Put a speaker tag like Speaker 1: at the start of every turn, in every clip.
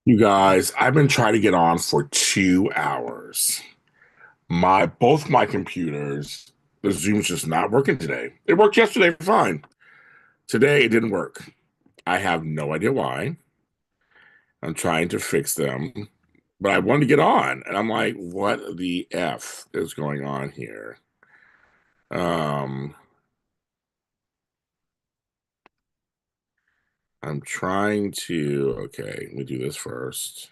Speaker 1: You guys, I've been trying to get on for 2 hours. Both my computers, the Zoom's just not working today. It worked yesterday, fine. Today it didn't work. I have no idea why. I'm trying to fix them, but I wanted to get on, and I'm like, what the F is going on here? Um, I'm trying to, okay, let me do this first.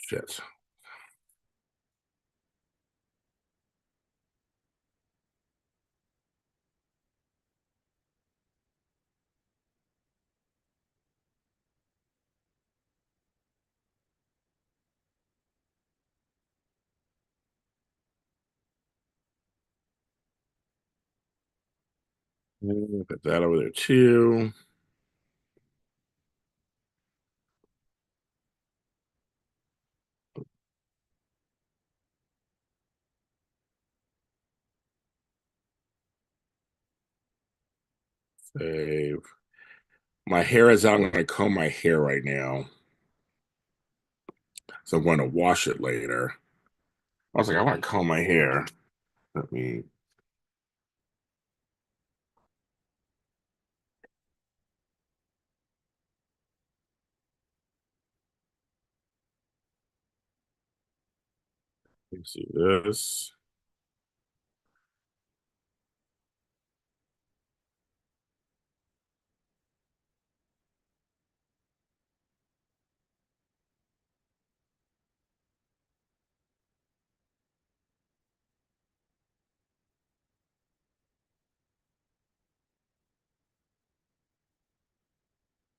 Speaker 1: Shit. Put that over there too. Save. My hair is out. I'm going to comb my hair right now. So I'm going to wash it later. I was like, I want to comb my hair. Let me see this.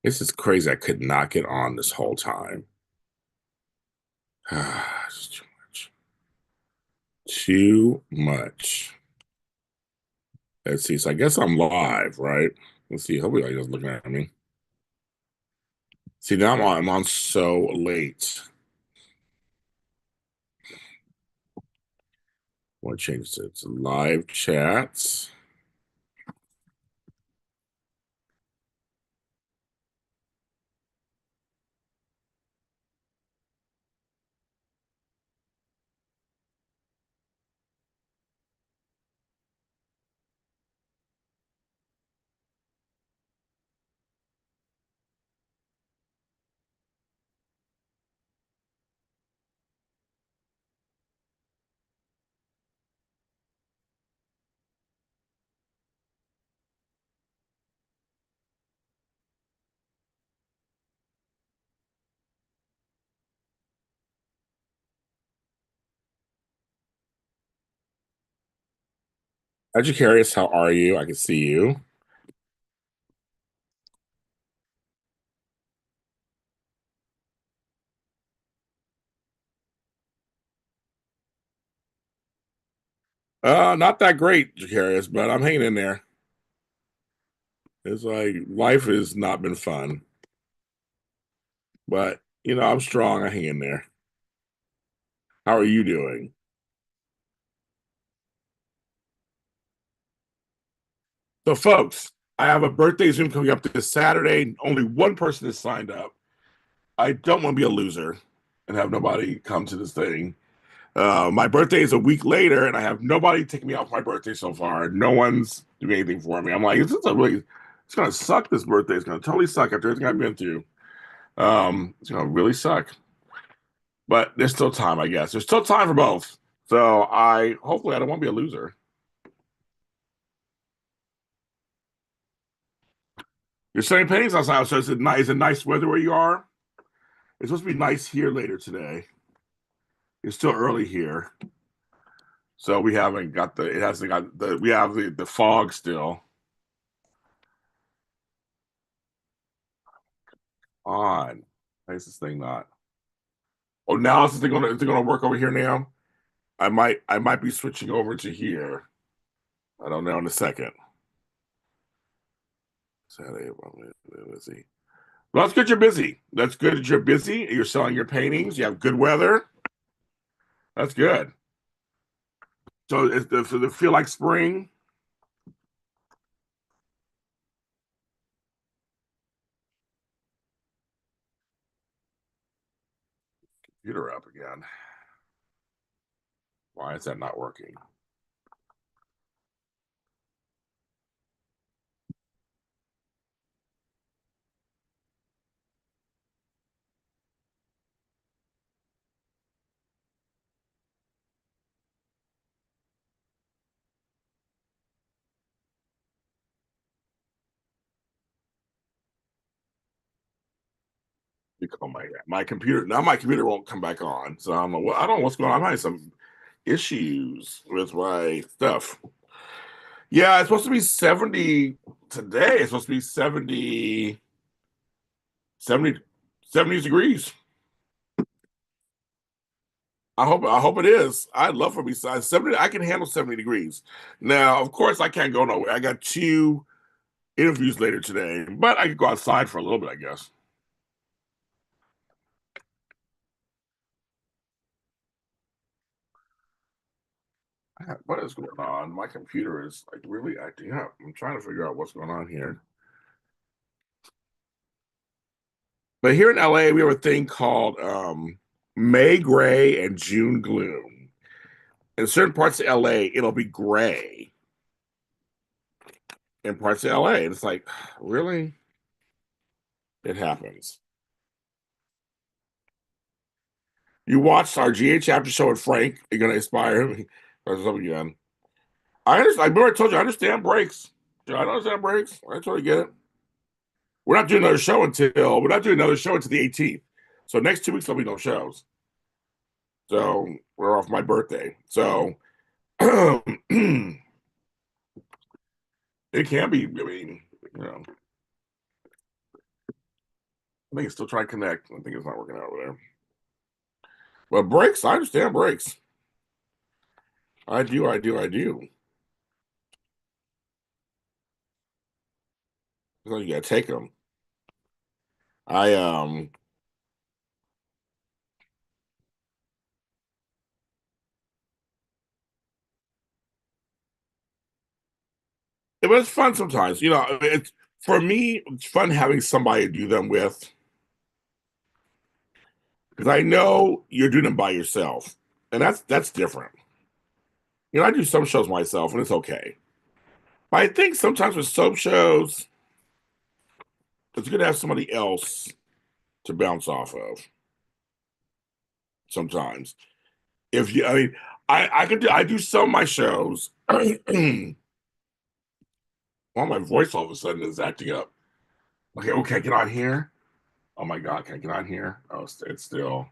Speaker 1: This is crazy. I could not get on this whole time. It's too much. Too much. Let's see. So I guess I'm live, right? Let's see. Hopefully, I just looking at me. See, now I'm on so late. I want to change it to live chats. Educarius, how are you? I can see you. Not that great, Jacarius, but I'm hanging in there. It's like life has not been fun, but I'm strong. I hang in there. How are you doing? So, folks, I have a birthday Zoom coming up this Saturday. Only one person has signed up. I don't want to be a loser and have nobody come to this thing. My birthday is a week later, and I have nobody taking me off my birthday so far. No one's doing anything for me. I'm like, it's gonna suck. This birthday is gonna totally suck after everything I've been through. It's gonna really suck. But there's still time, I guess. There's still time for both. So hopefully I don't want to be a loser. You're saying paintings outside, so is it nice weather where you are? It's supposed to be nice here later today. It's still early here. So we haven't got the it hasn't got the we have the fog still on. Why is this thing not? Oh, now is it gonna work over here now? I might be switching over to here. I don't know in a second. Saturday, let's see. Well, that's good you're busy. That's good that you're busy. You're selling your paintings. You have good weather. That's good. So does it feel like spring? Computer up again. Why is that not working? Oh my computer now my computer won't come back on. So I don't know what's going on. I'm having some issues with my stuff. Yeah, it's supposed to be 70 today. It's supposed to be 70 70 degrees. I hope it is. I'd love for me size 70. I can handle 70 degrees. Now, of course, I can't go nowhere. I got two interviews later today, but I could go outside for a little bit, I guess. What is going on? My computer is like really acting up. I'm trying to figure out what's going on here. But here in LA, we have a thing called May gray and June gloom. In certain parts of LA, it'll be gray in parts of LA. And it's like, really? It happens. You watched our GH after show with Frank. You're gonna inspire me. Or something again. I understand. I remember I told you I understand breaks. I understand breaks. I totally get it. We're not doing another show until the 18th. So next 2 weeks there'll be no shows. So we're off my birthday. So it can be. I mean, you know, I think it's still trying to connect. I think it's not working out over there. But breaks, I understand breaks. I do. I do. I do. So you gotta take them. I. It was fun sometimes. It's for me. It's fun having somebody to do them with because I know you're doing them by yourself, and that's different. I do some shows myself, and it's okay. But I think sometimes with soap shows, it's good to have somebody else to bounce off of. Sometimes, if you, I mean, I do some of my shows. Well, my voice all of a sudden is acting up. Okay, okay, get on here. Oh my God, can I get on here? Oh, it's still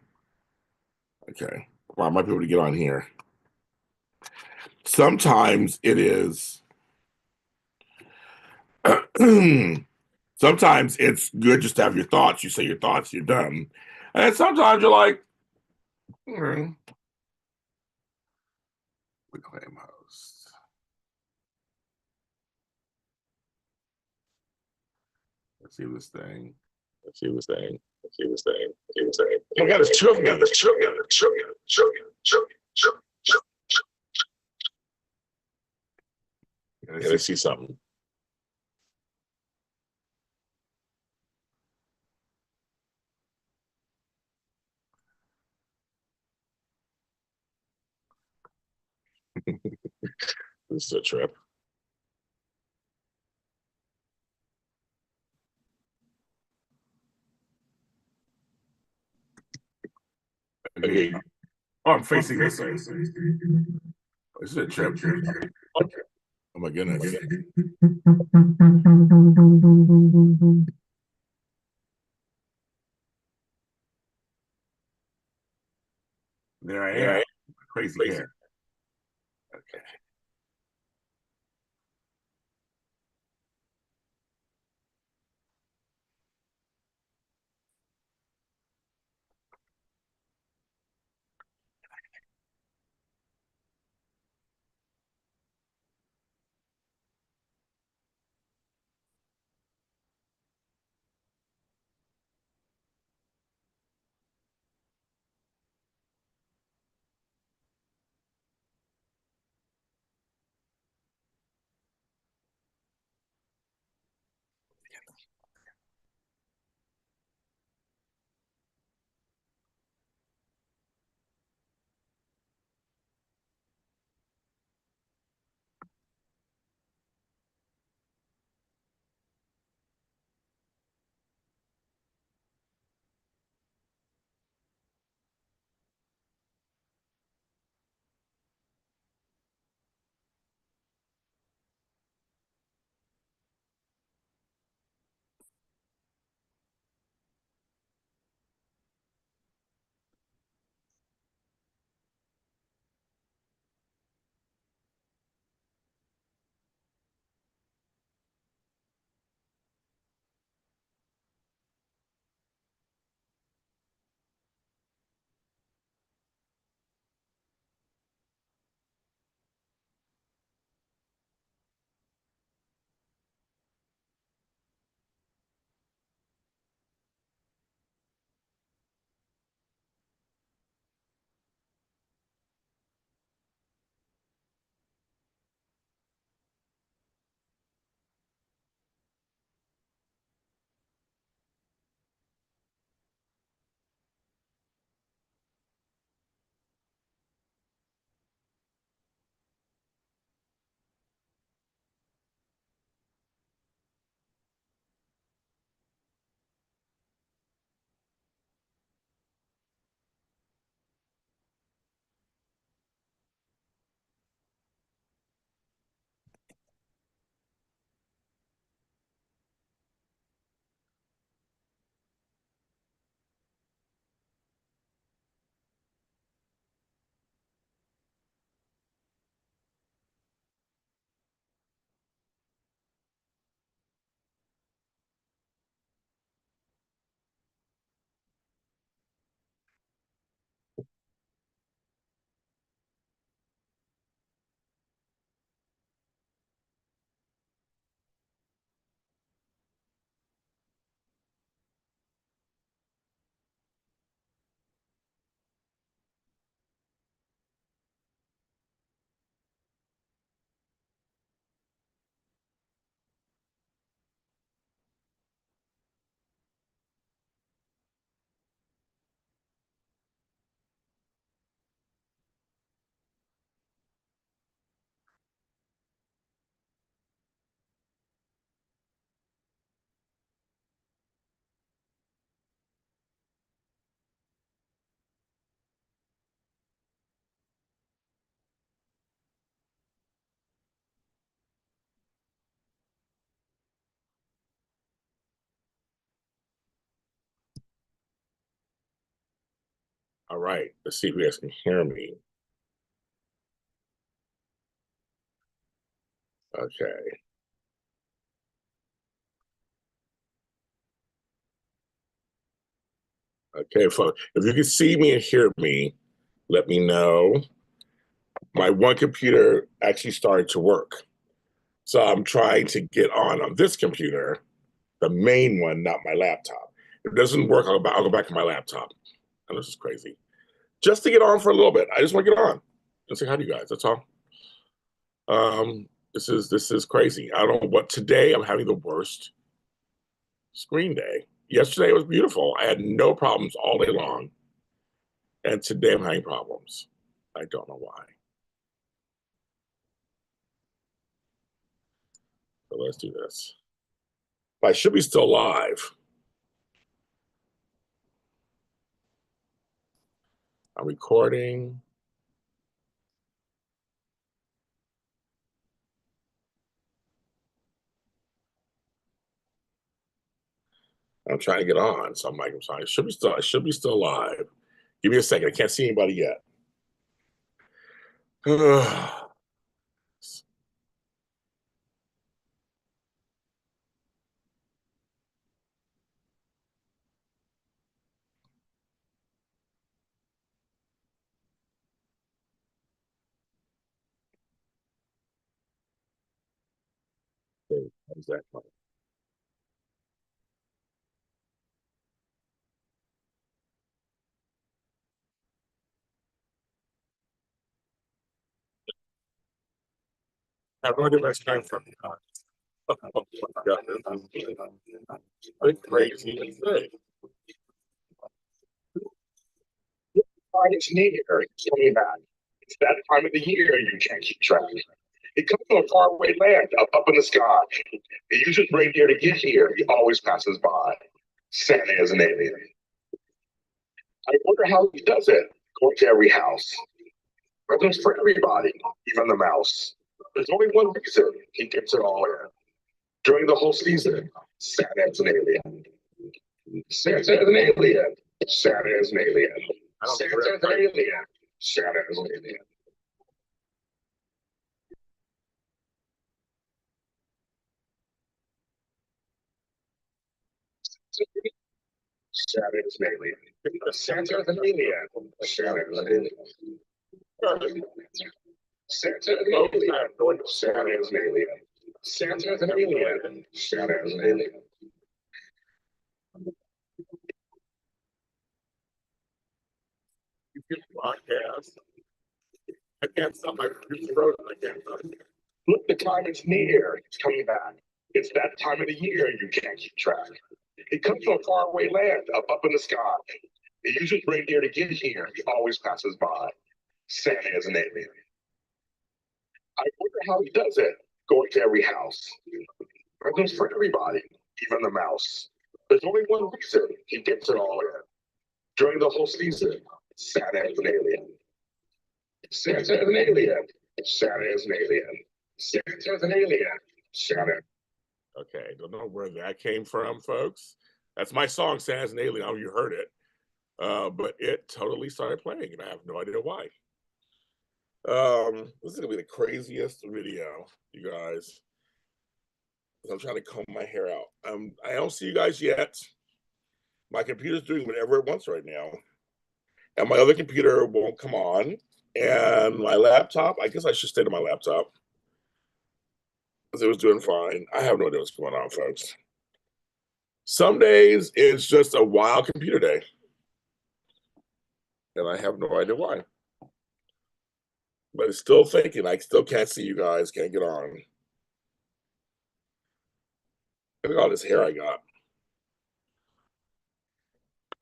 Speaker 1: okay. Well, I might be able to get on here. Sometimes it is. Sometimes it's good just to have your thoughts. You say your thoughts, you're done. And sometimes you're like, mm, reclaim host. Let's see this thing. Let's see this thing. Let's see this thing. Let's see this thing. Oh my God, there's two of them. There's two of them. There's two of them. Two of them. Two of them. Two of them. Two of them. Gotta see something. This is a trip. Okay. Oh, I'm facing this way. This is a trip. Oh my goodness. There I am. Crazy hair. Okay. All right, let's see if you guys can hear me. Okay. Okay, folks, if you can see me and hear me, let me know. My one computer actually started to work. So I'm trying to get on this computer, the main one, not my laptop. If it doesn't work, I'll go back to my laptop. And this is crazy. Just to get on for a little bit. I just want to get on and say hi to you guys. That's all. This is crazy. I don't know what today I'm having the worst screen day. Yesterday was beautiful. I had no problems all day long. And today I'm having problems. I don't know why. So let's do this. I should be still live. I'm recording. I'm trying to get on. So I'm sorry. I should be still live. Give me a second. I can't see anybody yet. How's that going? I've already my time from crazy thing. It's near. It's coming back. It's that time of the year you can't keep track. It comes from a faraway land up in the sky. It uses reindeer to get here. He always passes by. Santa is an alien. I wonder how he does it. Going to every house. Presents for everybody, even the mouse. There's only one reason he gets it all in. During the whole season, Santa is an alien. Santa is an alien. Santa is an alien. Santa is an alien. Santa is an alien. Santa is an alien. Santa is an alien. Santa is an alien. Santa is an alien. Santa is an alien. Santa is an alien. Santa is an alien. You can podcast. I can't stop my throat. I can't stop. Look, the time is near. It's coming back. It's that time of the year you can't keep track. It comes from a faraway land up in the sky. It uses reindeer to get here. He always passes by. Santa is an alien. I wonder how he does it. Going to every house. Presents for everybody, even the mouse. There's only one reason he gets it all in. During the whole season, Santa is an alien. Santa is an alien. Santa is an alien. Santa is an alien. Santa. Okay, don't know where that came from, folks. That's my song, Santa's an Alien. Oh, you heard it. But it totally started playing, and I have no idea why. This is gonna be the craziest video, you guys. I'm trying to comb my hair out. I don't see you guys yet. My computer's doing whatever it wants right now, and my other computer won't come on. And my laptop, I guess I should stay to my laptop because it was doing fine. I have no idea what's going on, folks. Some days it's just a wild computer day, and I have no idea why. But it's still thinking. I still can't see you guys. Can't get on. Look at all this hair I got.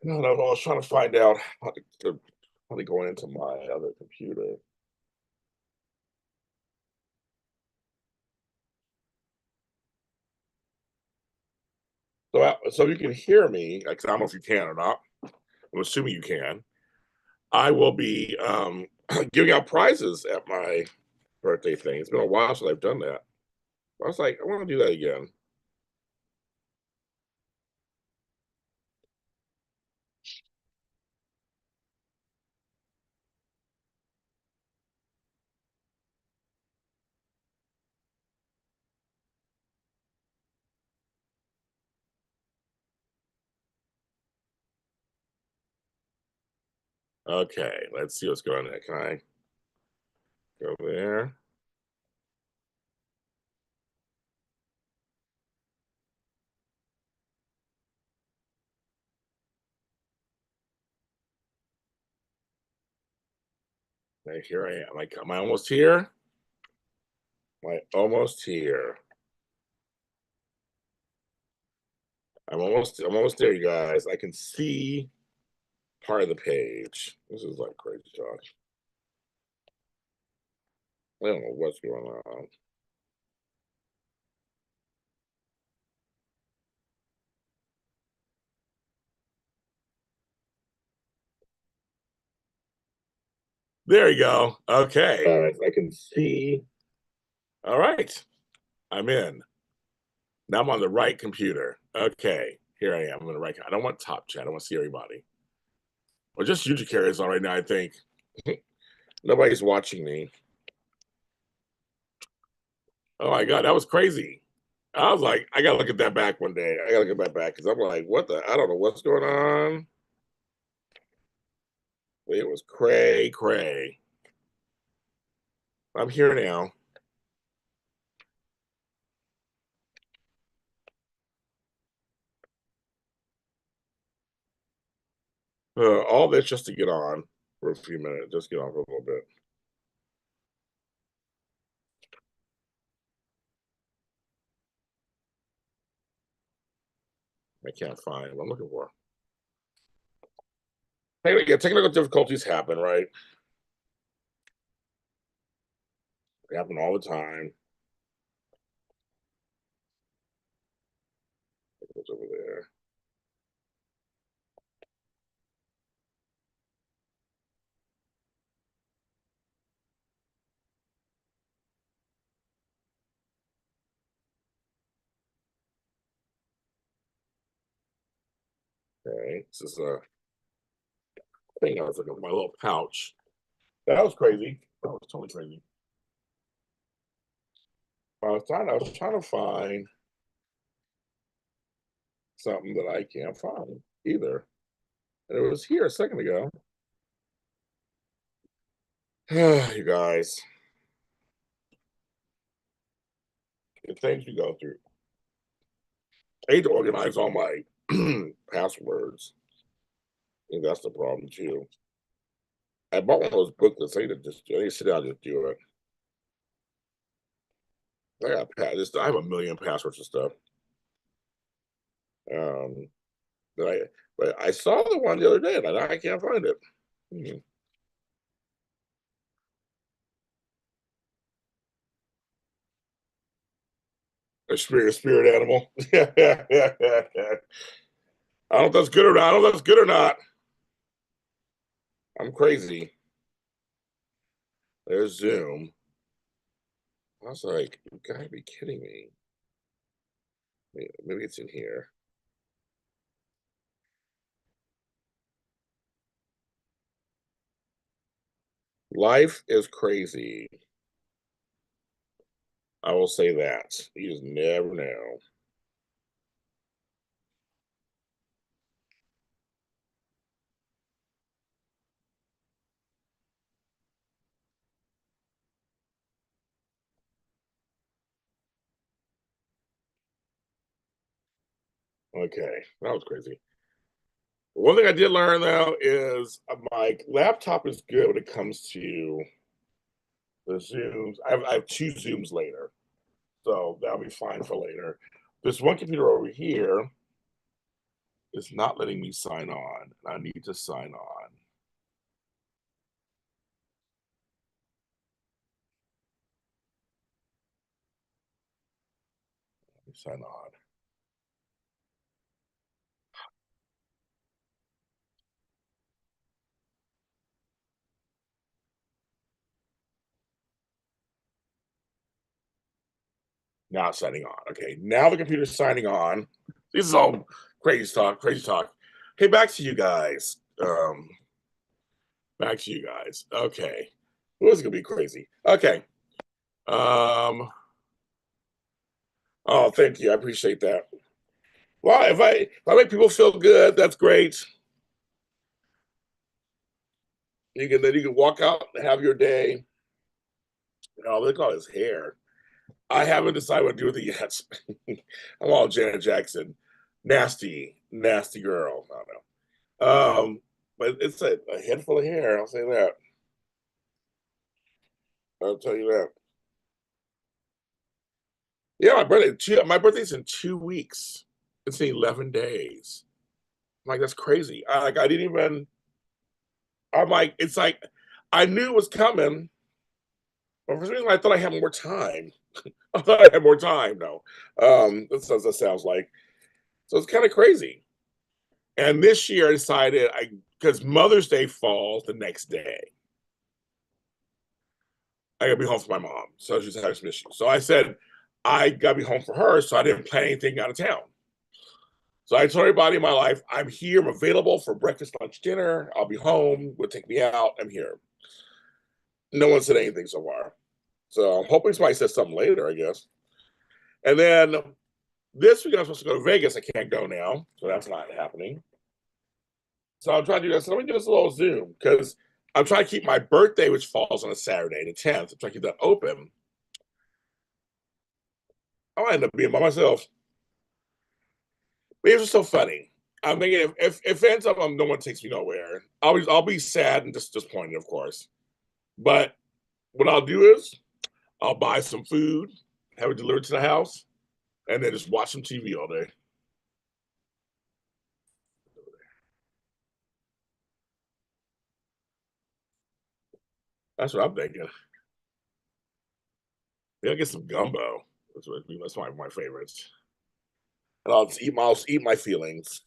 Speaker 1: No, no, no. I was trying to find out how to go into my other computer. So you can hear me. I don't know if you can or not. I'm assuming you can. I will be giving out prizes at my birthday thing. It's been a while since I've done that. I was like, I want to do that again. Okay, let's see what's going on there. Can I go there? Okay, here I am. Am I almost here? Am I almost here? I'm almost there, you guys. I can see part of the page. This is like crazy talk. I don't know what's going on. There you go. Okay. I can see. All right. I'm in. Now I'm on the right computer. Okay. Here I am. I'm on the right. I don't want top chat. I want to see everybody. Or just YouTube carriers on right now, I think. Nobody's watching me. Oh my God, that was crazy. I was like, I gotta look at that back one day. I gotta look at that back because I'm like, what the? I don't know what's going on. It was cray. I'm here now. All this just to get on for a few minutes. Just get on for a little bit. I can't find what I'm looking for. Hey, yeah, technical difficulties happen, right? They happen all the time. What's over there? Okay, this is a thing. I was looking for my little pouch. That was crazy. That was totally crazy. I was trying to find something that I can't find either. And it was here a second ago. You guys, the things we go through. I hate to organize all my passwords. I think that's the problem too. I bought one of those booklets. I need to sit down and just do it. I have a million passwords and stuff. Um, but I saw the one the other day and I can't find it. Hmm. A spirit animal. I don't know if that's good or not. I don't know if that's good or not. I'm crazy. There's Zoom. I was like, you gotta be kidding me. Maybe it's in here. Life is crazy. I will say that. You just never know. Okay, that was crazy. One thing I did learn though is my laptop is good when it comes to the Zooms. I have two Zooms later, so that'll be fine for later. This one computer over here is not letting me sign on. I need to sign on. Sign on. Now signing on. Okay, now the computer's signing on. This is all crazy talk, crazy talk. Hey, back to you guys. Back to you guys. Okay. This is gonna be crazy. Okay. Oh, thank you. I appreciate that. Well, if I make people feel good, that's great. you can walk out and have your day. Oh, look at all his hair. I haven't decided what to do with it yet. I'm all Janet Jackson. Nasty, nasty girl. I don't know. But it's a head full of hair, I'll say that. I'll tell you that. Yeah, my birthday's in 2 weeks. It's in 11 days. I'm like, that's crazy. I didn't even I'm like, it's like I knew it was coming, but for some reason I thought I had more time. I thought I had more time. No. That sounds like. So it's kind of crazy. And this year I decided because Mother's Day falls the next day. I gotta be home for my mom. So she's having some issues. So I said, I gotta be home for her. So I didn't plan anything out of town. So I told everybody in my life, I'm here, I'm available for breakfast, lunch, dinner. I'll be home. Will take me out. I'm here. No one said anything so far. So I'm hoping somebody says something later, I guess. And then this week I'm supposed to go to Vegas. I can't go now. So that's not happening. So I'm trying to do this. So let me do this a little Zoom because I'm trying to keep my birthday, which falls on a Saturday, the 10th. I'm trying to keep that open. I'll end up being by myself. But it was so funny. I'm thinking if it ends up no one takes me nowhere, I'll be sad and disappointed, of course. But what I'll do is I'll buy some food, have it delivered to the house, and then just watch some TV all day. That's what I'm thinking. Maybe I'll get some gumbo. That's my favorites. And I'll eat my feelings.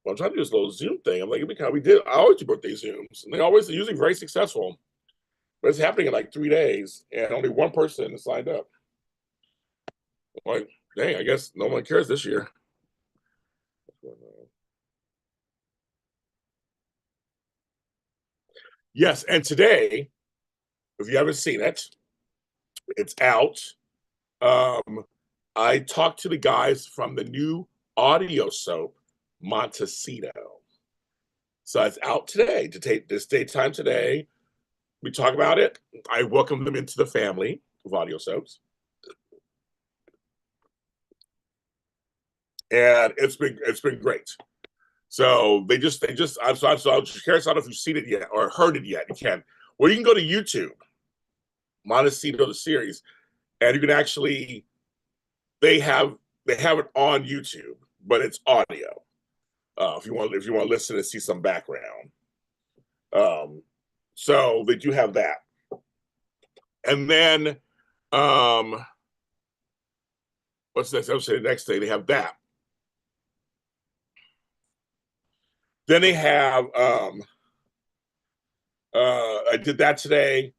Speaker 1: Well, I'm trying to do this little Zoom thing. I'm like, we did. I always do birthday Zooms, and they're usually very successful. But it's happening in like 3 days, and only one person has signed up. I'm like, dang, I guess no one cares this year. Yes, and today, if you haven't seen it, it's out. Um, I talked to the guys from the new audio soap, Montecito. So it's out today to take this daytime today. We talk about it. I welcome them into the family of audio soaps. And it's been great. So I'm just curious. I don't know if you've seen it yet or heard it yet. You can. Well, you can go to YouTube, Montecito the series, and you can actually they have they have it on YouTube, but it's audio. If you want to listen and see some background, um, so they do have that. And then what's next? I would say the next day they have that. Then they have I did that today.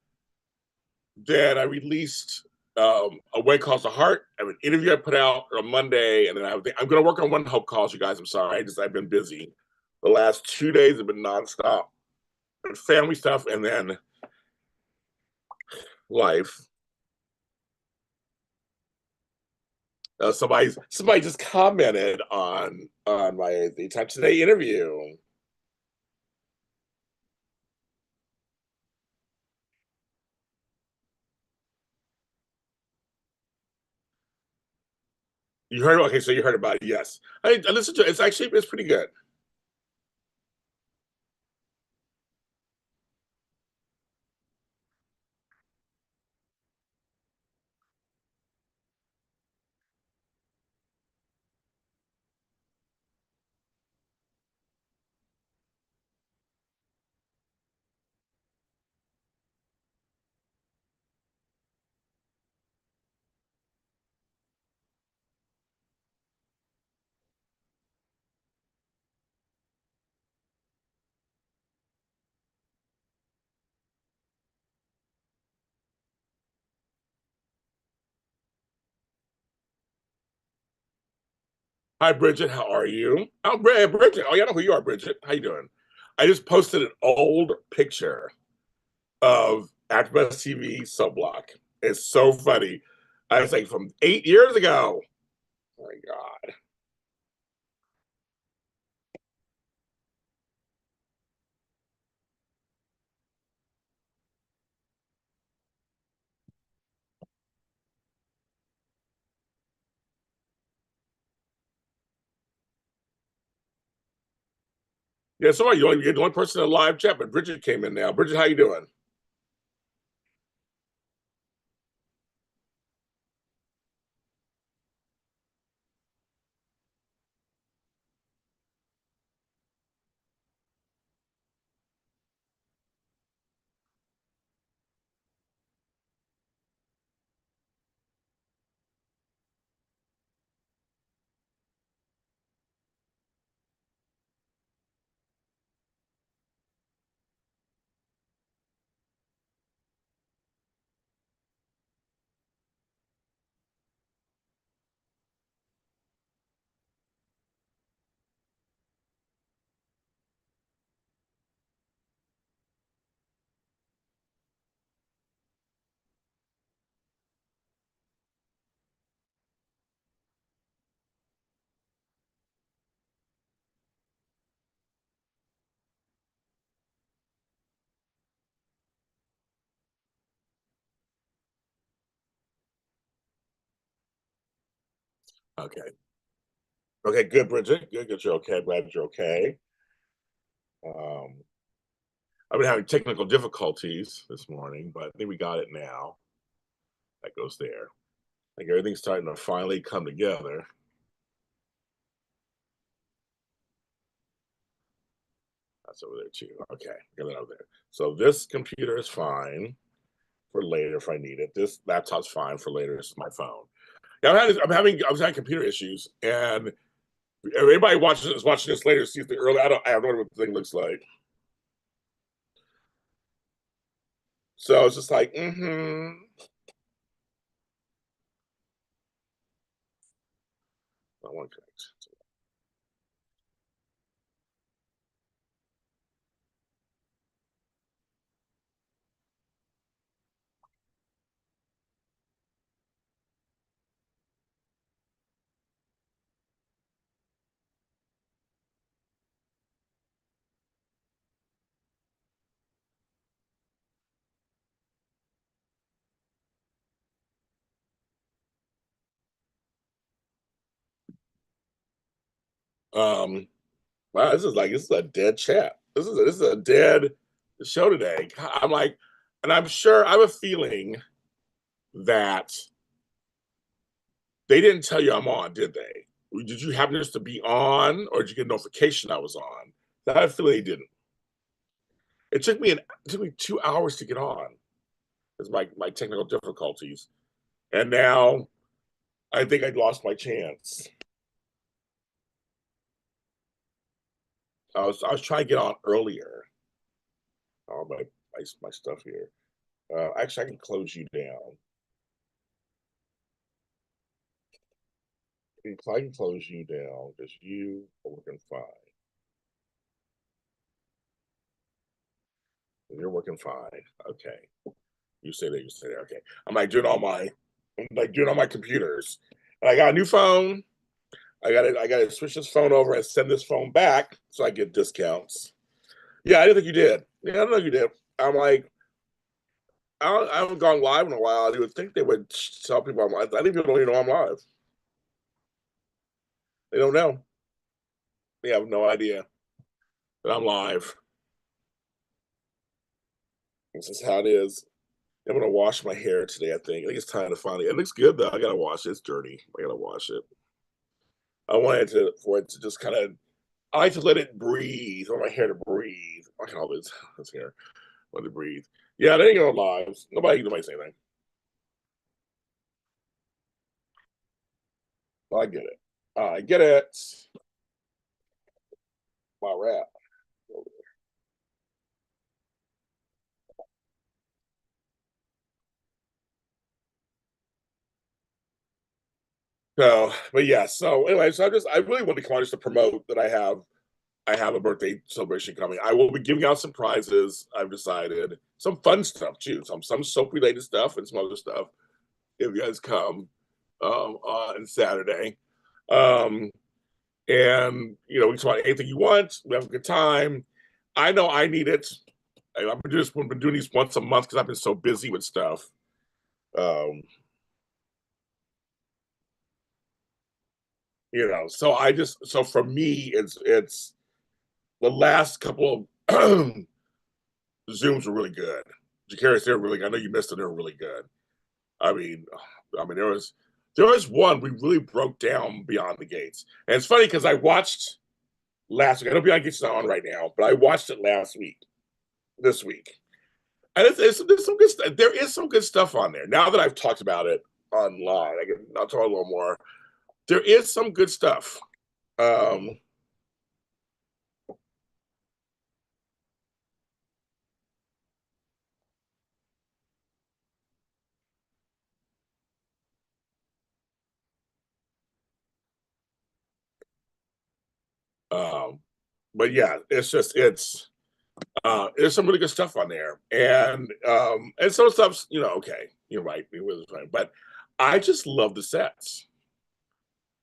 Speaker 1: Then I released A Way Calls the Heart. I have an interview I put out on Monday, and then I'm going to work on One Hope Calls. You guys, I'm sorry, I've been busy. The last 2 days have been nonstop, and family stuff, and then life. Somebody just commented on my The Time Today interview. You heard? Okay, so you heard about it? Yes, I listened to it. It's pretty good. Hi, Bridget. How are you? Oh, Bridget. Oh, yeah, I know who you are, Bridget. How you doing? I just posted an old picture of AfterBuzz TV Subblock. It's so funny. I was like from 8 years ago. Oh my God. Yeah, so you're the only person in the live chat, but Bridget came in now. Bridget, how you doing? Okay. Okay, good, Bridget. Good, good. You're okay. Glad you're okay. Um, I've been having technical difficulties this morning, but I think we got it now. That goes there. Like everything's starting to finally come together. That's over there too. Okay, get that over there. So this computer is fine for later if I need it. This laptop's fine for later. It's my phone. Yeah, I was having computer issues, and everybody is watching this later. See if the early. I don't know what the thing looks like. So it's just like, I want to connect. Um, wow, this is a dead chat. This is a dead show today. I'm like, and I'm sure I have a feeling that they didn't tell you I'm on, did they? Did you happen just to be on, or did you get a notification I was on? I have a feeling they didn't. It took me 2 hours to get on. It's my technical difficulties, and now I think I lost my chance. I was trying to get on earlier. All my stuff here. Actually, I can close you down. I can close you down because you are working fine. You're working fine. Okay. You say that. You say that. Okay. I'm like doing all my computers. And I got a new phone. I got to switch this phone over and send this phone back so I get discounts. Yeah, I didn't think you did. Yeah, I don't know if you did. I'm like, I haven't gone live in a while. I would think they would tell people I'm live. I think people don't even know I'm live. They don't know. They have no idea that I'm live. This is how it is. I'm gonna wash my hair today. I think it's time to finally. It looks good though. I gotta wash it. It's dirty. I gotta wash it. I wanted to for it to just kind of. I like to let it breathe. I want my hair to breathe. I can always this hair let it breathe. Yeah, they ain't gonna lives. Nobody say anything. I get it. I get it. My rap. So, but yeah. So anyway, I really want to come on just to promote that I have a birthday celebration coming. I will be giving out some prizes. I've decided some fun stuff too, some soap related stuff and some other stuff. If you guys come on Saturday, um, and we can talk about anything you want. We have a good time. I know I need it. I've been doing these once a month because I've been so busy with stuff. Um, so for me, it's the last couple of Zooms were really good. Jacarius, they were really good. I know you missed it. They were really good. I mean, there was one we really broke down Beyond the Gates, and it's funny because I watched last week. I know Beyond the Gates is not on right now, but I watched it last week, this week, and there's some good stuff. There is some good stuff on there. Now that I've talked about it online, I'll talk a little more. There is some good stuff. Um, um, but yeah, there's some really good stuff on there, and some stuff's okay, you're right, it was right, but I just love the sets.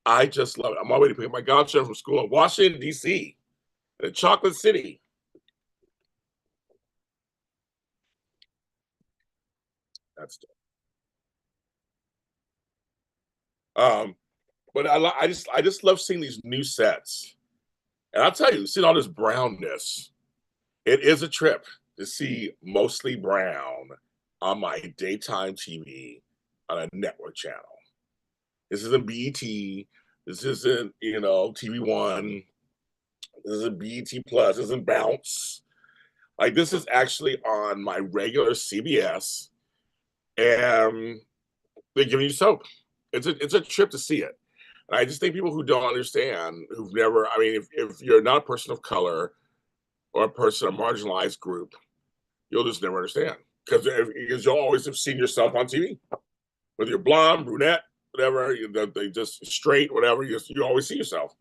Speaker 1: I just love it. I'm already picking my godson from school in Washington D.C. in Chocolate City. That's um, but I just love seeing these new sets, and I'll tell you, seeing all this brownness, it is a trip to see mostly brown on my daytime TV on a network channel. This isn't BET. This isn't, TV One. This isn't BET Plus. This isn't Bounce. Like this is actually on my regular CBS, and they're giving you soap. It's a trip to see it. And I just think people who don't understand, who've never, I mean, if you're not a person of color or a person of marginalized group, you'll just never understand because you'll always have seen yourself on TV, whether you're blonde, brunette, whatever, they just straight, whatever. You always see yourself.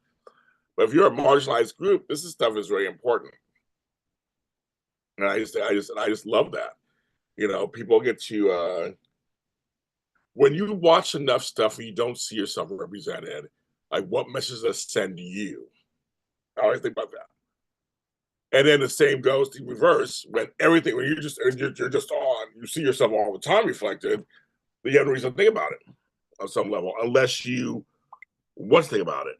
Speaker 1: But if you're a marginalized group, this stuff is very important, and I just love that. People get to when you watch enough stuff and you don't see yourself represented, like what messages does send you? I always think about that. And then the same goes to reverse when you're just on, you see yourself all the time reflected. You have no reason to think about it on some level, unless you want to think about it.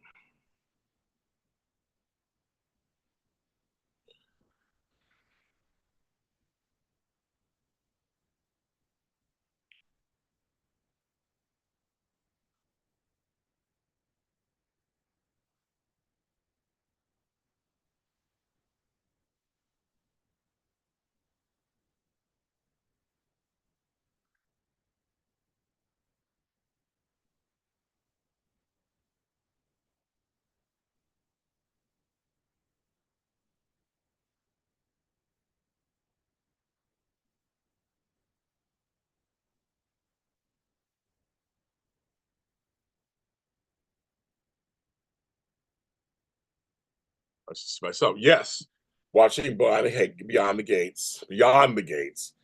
Speaker 1: Myself, yes. Watching Beyond the Gates, Beyond the Gates.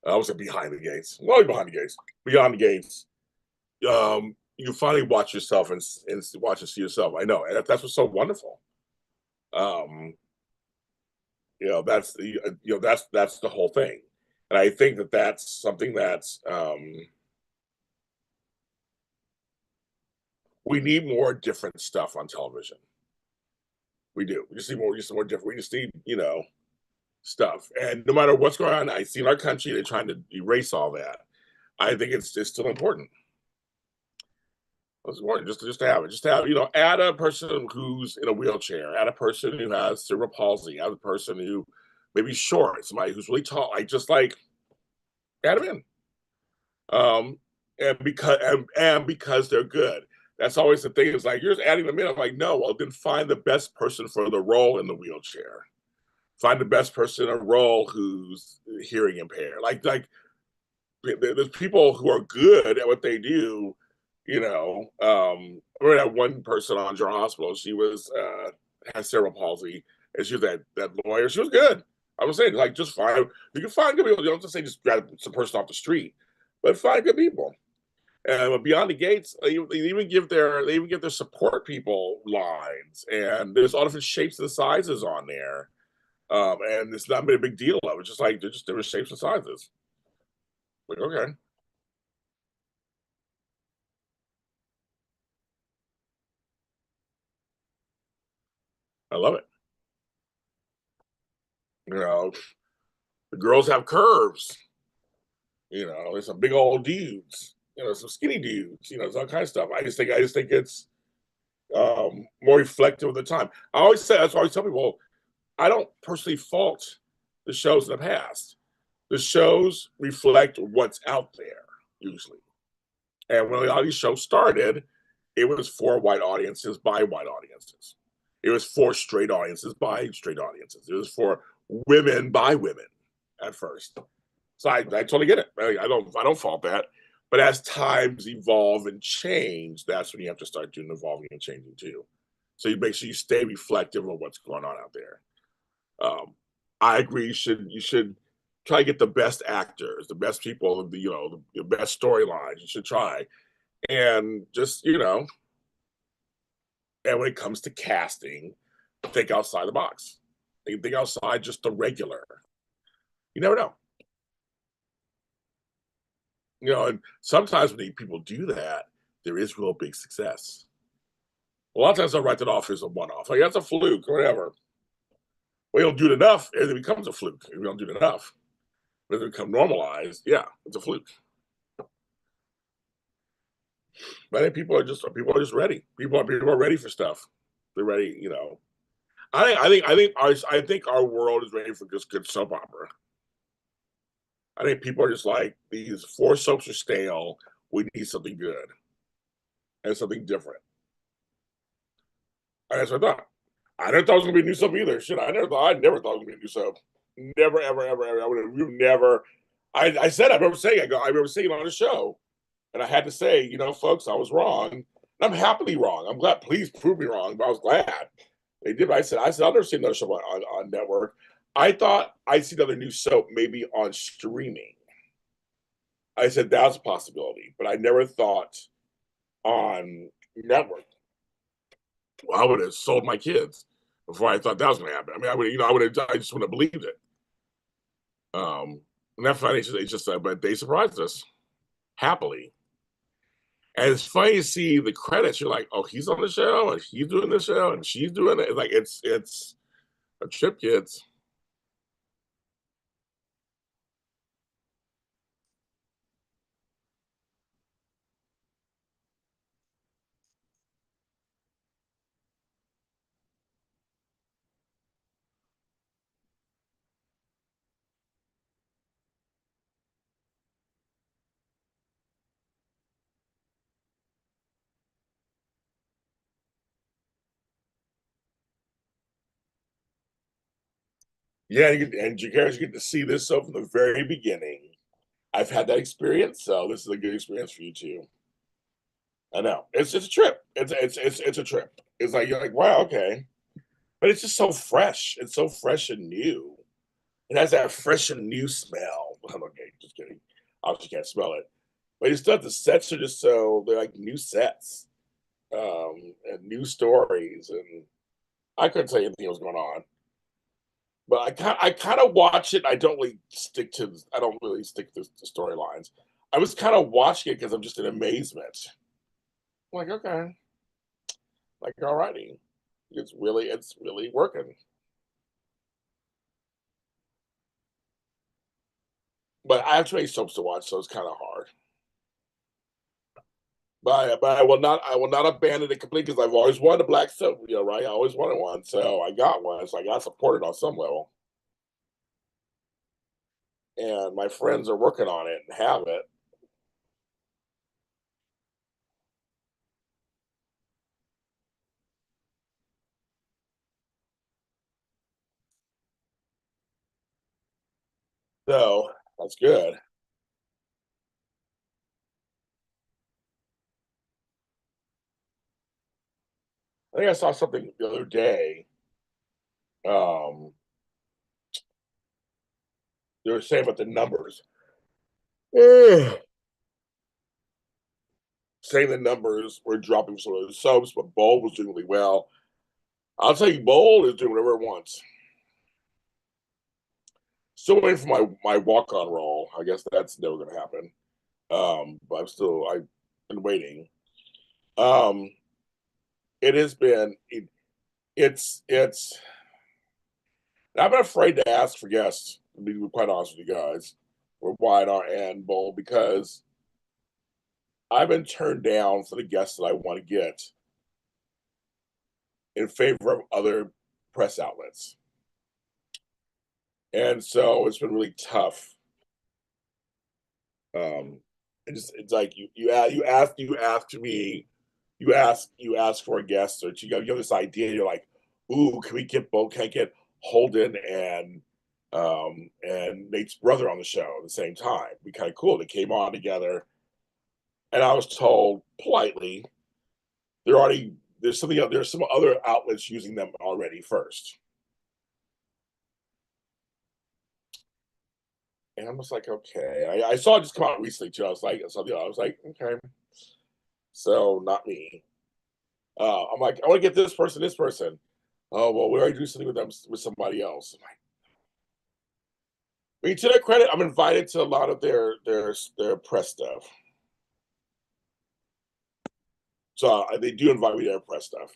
Speaker 1: I was behind the gates. Well, behind the gates, beyond the gates. You finally watch yourself and watch and see yourself. I know, and that's what's so wonderful. Um, that's the whole thing, and I think that's something that's we need more different stuff on television. We do. We just need more. We just need more different. We just need stuff. And no matter what's going on, I see in our country they're trying to erase all that. I think it's still important. It's important just to have it. Just to have add a person who's in a wheelchair, add a person who has cerebral palsy, add a person who maybe short, somebody who's really tall. I just like add them in. And because they're good. That's always the thing. Is like you're just adding them in. I'm like, no, well, then find the best person for the role in the wheelchair. Find the best person in a role who's hearing impaired. There's people who are good at what they do. I remember that one person on General Hospital. She was had cerebral palsy, and she was that lawyer. She was good. I was saying, like, just find you can find good people. You don't just say just grab some person off the street, but find good people. And Beyond the Gates, they even give their support people lines, and there's all different shapes and sizes on there. And it's not been a big deal of it. Just like they're just different shapes and sizes. Like, okay, I love it. You know, the girls have curves. You know, there's some big old dudes. You know, some skinny dudes. You know, there's all kinds of stuff. I just think it's more reflective of the time. I always say that's why I always tell people I don't personally fault the shows in the past. The shows reflect what's out there usually. And when a lot of these shows started, it was for white audiences by white audiences. It was for straight audiences by straight audiences. It was for women by women at first. So I totally get it. I don't fault that. But as times evolve and change, that's when you have to start doing evolving and changing too. So you make sure you stay reflective of what's going on out there. Um, I agree. You should try to get the best actors, the best people, the best storylines. You should try, and just and when it comes to casting, think outside the box. Think outside just the regular. You never know. And sometimes when people do that, there is real big success. A lot of times I write it off as a one-off. Like that's a fluke or whatever. Well, you don't do it enough, and it becomes a fluke. If you don't do it enough, but if it become normalized, yeah, it's a fluke. But I think people are just ready. People are ready for stuff. They're ready. I think our world is ready for just good soap opera. I think people are just like these four soaps are stale. We need something good and something different. And that's what I thought. I never thought it was gonna be a new soap either. Shit, I never thought it was gonna be a new soap. Never, ever, ever, ever. I would have never. I said I remember saying I remember saying it on the show, and I had to say, folks, I was wrong. And I'm happily wrong. I'm glad. Please prove me wrong. But I was glad they did. But I said I'll never see another show on network. I thought I'd see another new soap maybe on streaming. I said that's a possibility, but I never thought on network. Well, I would have sold my kids before I thought that was going to happen. I mean, I just wouldn't have believed it. And that's funny. It's just, but they surprised us happily. And it's funny to see the credits. You're like, oh, he's on the show, and he's doing the show, and she's doing it. Like it's a trip, kids. Yeah, and you guys get to see this stuff from the very beginning. I've had that experience, so this is a good experience for you too. I know it's a trip. It's a trip. It's like you're like, wow, okay, but it's just so fresh. It's so fresh and new. It has that fresh and new smell. Okay, just kidding. I just can't smell it. But it's stuff. The sets are just they're like new sets, and new stories, and I couldn't tell you anything was going on. But I kind of watch it. I don't really stick to the storylines. I was kind of watching it because I'm just in amazement. I'm like, okay, like alrighty, it's really working. But I have too many soaps to watch, so it's kind of hard. But I will not abandon it completely because I've always wanted a black soap, right? I always wanted one, so I got one. So I got supported on some level, and my friends are working on it and have it. So that's good. I think I saw something the other day. Um, they were saying about the numbers. Saying the numbers were dropping for some of the subs, but Bold was doing really well. I'll tell you, Bold is doing whatever it wants. Still waiting for my walk on role. I guess that's never going to happen. But I've been waiting. Um, it has been it's And I've been afraid to ask for guests, to be quite honest with you guys, for wide and bold, because I've been turned down for the guests that I want to get in favor of other press outlets. And so it's been really tough. It's like you ask for a guest, or you have this idea. You're like, ooh, can we get both? Can I get Holden and Nate's brother on the show at the same time? Be kind of cool. They came on together, and I was told politely, there's some other outlets using them already first. And I'm just like, okay. I saw it just come out recently too. I was like, okay, so not me. I'm like, I want to get this person, this person. Oh well, we already do something with them with somebody else. I'm like, I mean, to their credit, I'm invited to a lot of their press stuff. So they do invite me to their press stuff.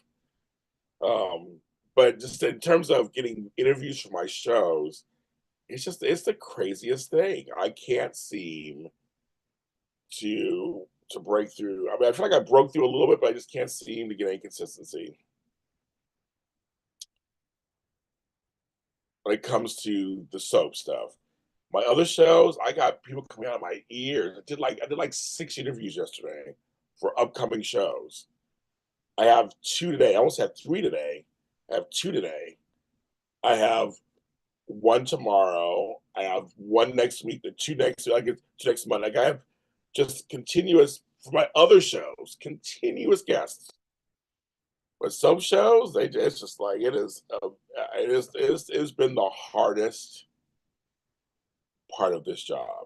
Speaker 1: Um, but just in terms of getting interviews for my shows, it's the craziest thing. I can't seem to break through. I mean, I feel like I broke through a little bit, but I just can't seem to get any consistency when it comes to the soap stuff. My other shows, I got people coming out of my ears. I did like 6 interviews yesterday for upcoming shows. I have 2 today. I almost had 3 today. I have 2 today. I have one tomorrow. I have one next week. The two next. I get 2 next month. Like I have just continuous for my other shows, continuous guests. But some shows, it's just like it is. It's been the hardest part of this job.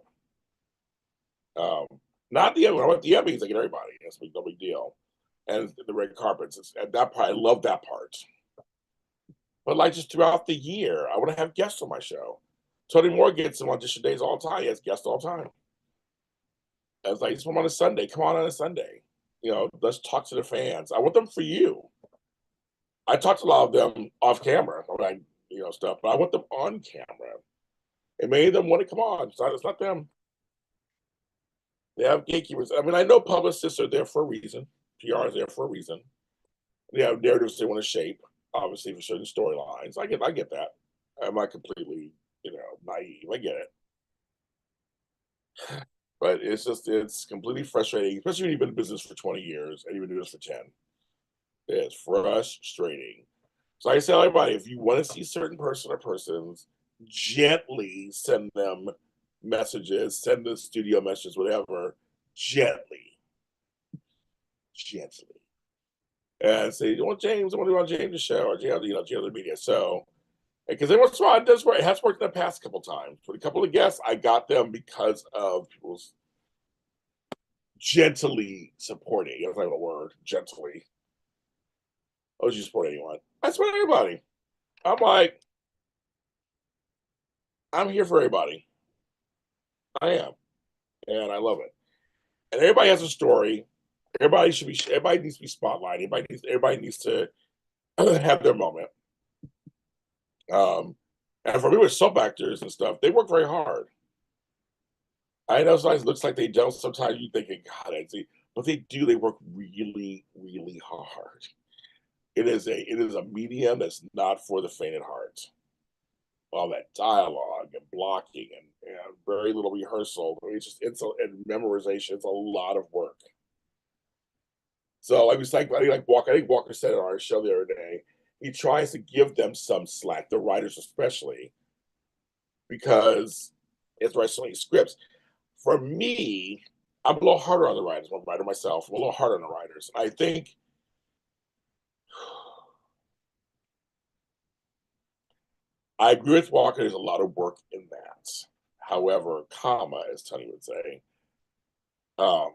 Speaker 1: Um, Not the when I went to the Emmys, I get everybody. That's no big deal. And the red carpets. At that part, I love that part. But like just throughout the year, I want to have guests on my show. Tony Moore gets some audition days all the time. He has guests all the time. I was like, just come on a Sunday. Come on a Sunday. Let's talk to the fans. I want them for you. I talked to a lot of them off camera, stuff, but I want them on camera. It made them want to come on. It's not them. They have gatekeepers. I mean, I know publicists are there for a reason. PR is there for a reason. They have narratives they want to shape, obviously for certain storylines. I get that. I'm not completely, naive. I get it. But it's completely frustrating, especially when you've been in business for 20 years and you've been doing this for 10. It's frustrating. So I tell everybody, if you want to see certain person or persons, gently send them messages, send the studio messages, whatever, gently. Gently. And say, you want James, I want to go on James' show, or the media. So, because every once in a while it does work. It has worked in the past couple times. With a couple of guests, I got them because of people's gently supporting. That's not even a word. Gently. Oh, you support anyone? I support everybody. I'm like, I'm here for everybody. I am, and I love it. And everybody has a story. Everybody needs to be spotlighted. Everybody needs to have their moment. Um, and for me with soap actors and stuff, they work very hard. I know sometimes it looks like they don't. Sometimes you think, God, I see, but they do. They work really, really hard. It is a medium that's not for the faint at heart. All that dialogue and blocking and very little rehearsal. And memorization. It's a lot of work. So I think Walker said it on our show the other day. He tries to give them some slack, the writers especially, because it's writing so many scripts. For me, I'm a little harder on the writers. I'm a writer myself. I'm a little harder on the writers. I think I agree with Walker. There's a lot of work in that. However, as Tony would say, um,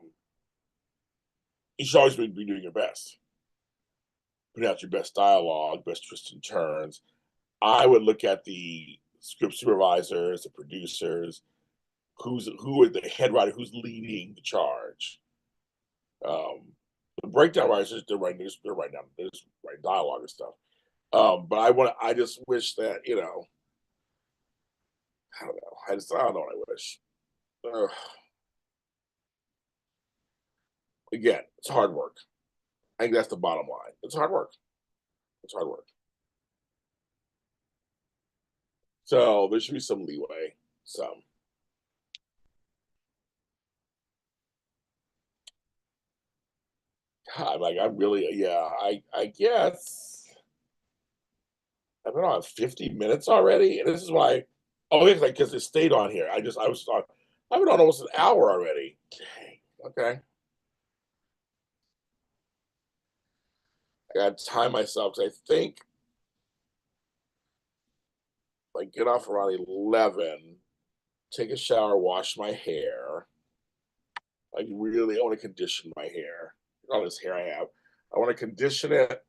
Speaker 1: you should always be doing your best. Putting out your best dialogue, best twists and turns. I would look at the script supervisors, the producers, who is the head writer, who's leading the charge. Um, the breakdown writers, they're writing dialogue and stuff. But I just wish that I don't know. I don't know what I wish. Ugh. Again, it's hard work. I think that's the bottom line. It's hard work. It's hard work. So there should be some leeway. Some. God, like I really, yeah. I guess I've been on 50 minutes already, and this is why. Oh, it's like because it stayed on here. I was on. I've been on almost an hour already. Dang. Okay. I got to time myself 'cause I think like get off around 11, take a shower, wash my hair. Like really, I want to condition my hair. All this hair I have, I want to condition it.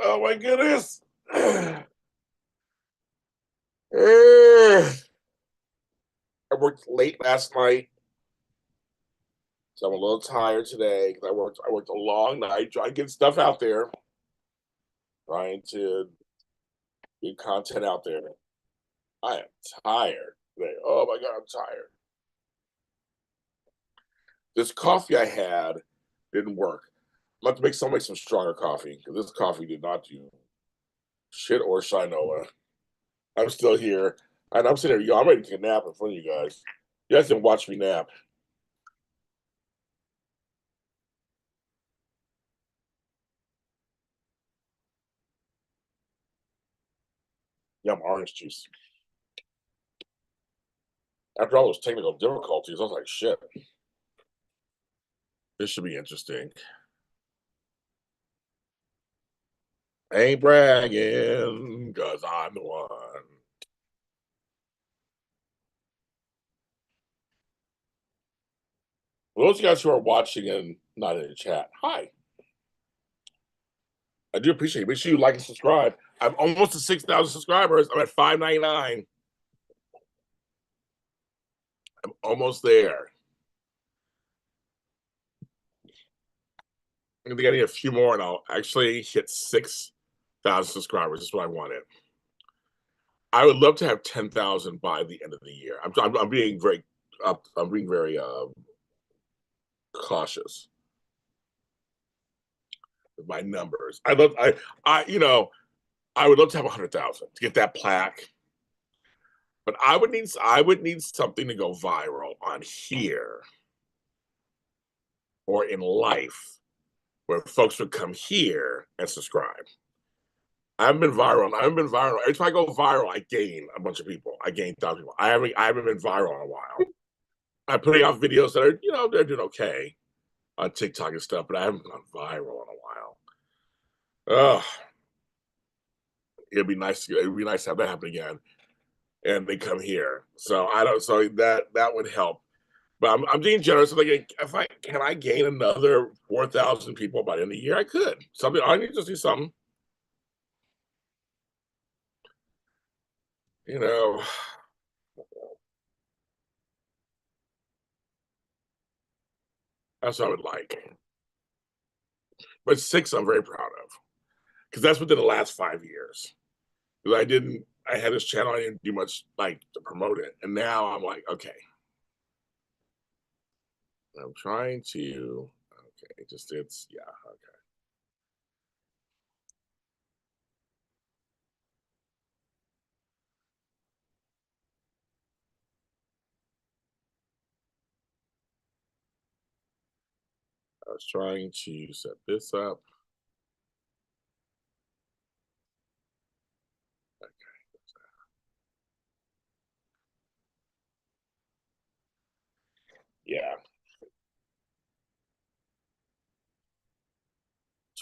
Speaker 1: Oh my goodness! I worked late last night, so I'm a little tired today because I worked a long night trying to get stuff out there, trying to get content out there. I am tired today. Oh my god, I'm tired. This coffee I had didn't work. I'm about to make some stronger coffee because this coffee did not do shit or shinola. I'm still here, and I'm sitting here. Yo, I'm ready to take a nap in front of you guys. You guys didn't watch me nap. Yum, orange juice. After all those technical difficulties, I was like, shit, this should be interesting. I ain't bragging, because I'm the one. For those of you guys who are watching and not in the chat, hi. I do appreciate it. Make sure you like and subscribe. I'm almost to 6,000 subscribers. I'm at 599. I'm almost there. I think I need a few more, and I'll actually hit 6,000 subscribers. That's what I wanted. I would love to have 10,000 by the end of the year. I'm being very I'm being very cautious with my numbers. I I would love to have 100,000 to get that plaque, but I would need something to go viral on here or in life where folks would come here and subscribe. I've been viral. I haven't been viral. Every time I go viral, I gain a bunch of people. I gain 1,000 people. I haven't been viral in a while. I'm putting out videos that are, they're doing okay on TikTok and stuff, but I haven't gone viral in a while. Oh, it'd be nice to have that happen again. And they come here. So I don't so that would help. But I'm being generous. Like if I can I gain another 4,000 people by the end of the year, I could. Something I need to do something. You know, that's what I would like. But six, I'm very proud of because that's within the last 5 years. Because I had this channel, I didn't do much like to promote it, and now I'm like, okay, I'm trying to. Okay, just it's yeah. Okay, I was trying to set this up. Yeah,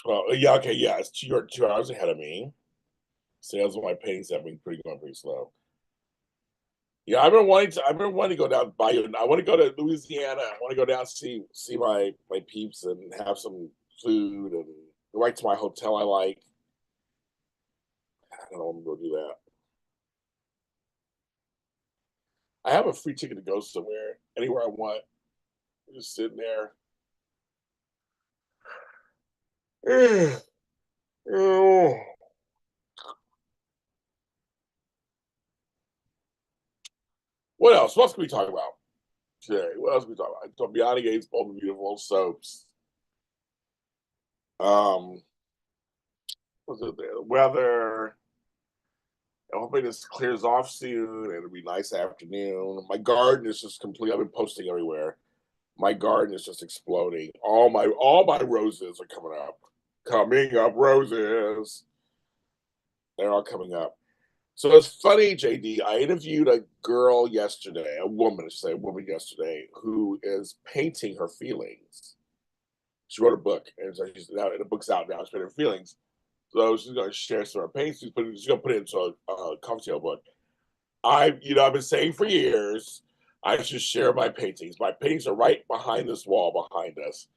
Speaker 1: 12. Yeah, okay, yeah. You're 2 hours ahead of me. Sales on my paintings have been going pretty slow. Yeah, I've been wanting to go down by you. I want to go to Louisiana. I want to go down see my peeps and have some food and go right to my hotel I like. I don't know. I'm gonna go do that. I have a free ticket to go somewhere, anywhere I want. I'm just sitting there. Oh, What else? What else can we talk about today? What else can we talk about? I talked Beyond Gates, Bold and Beautiful, soaps. Um, what's it there? The weather. I'm hoping this clears off soon and it'll be a nice afternoon. My garden is just complete. I've been posting everywhere. My garden is just exploding. All my roses are coming up. Coming up roses. They're all coming up. So it's funny, JD. I interviewed a girl yesterday, a woman, I should say, a woman yesterday, who is painting her feelings. She wrote a book, and so the book's out now. She's painting her feelings. So she's going to share some of her paintings. She's going to put it into a cocktail book. I've been saying for years, I should share my paintings. My paintings are right behind this wall behind us.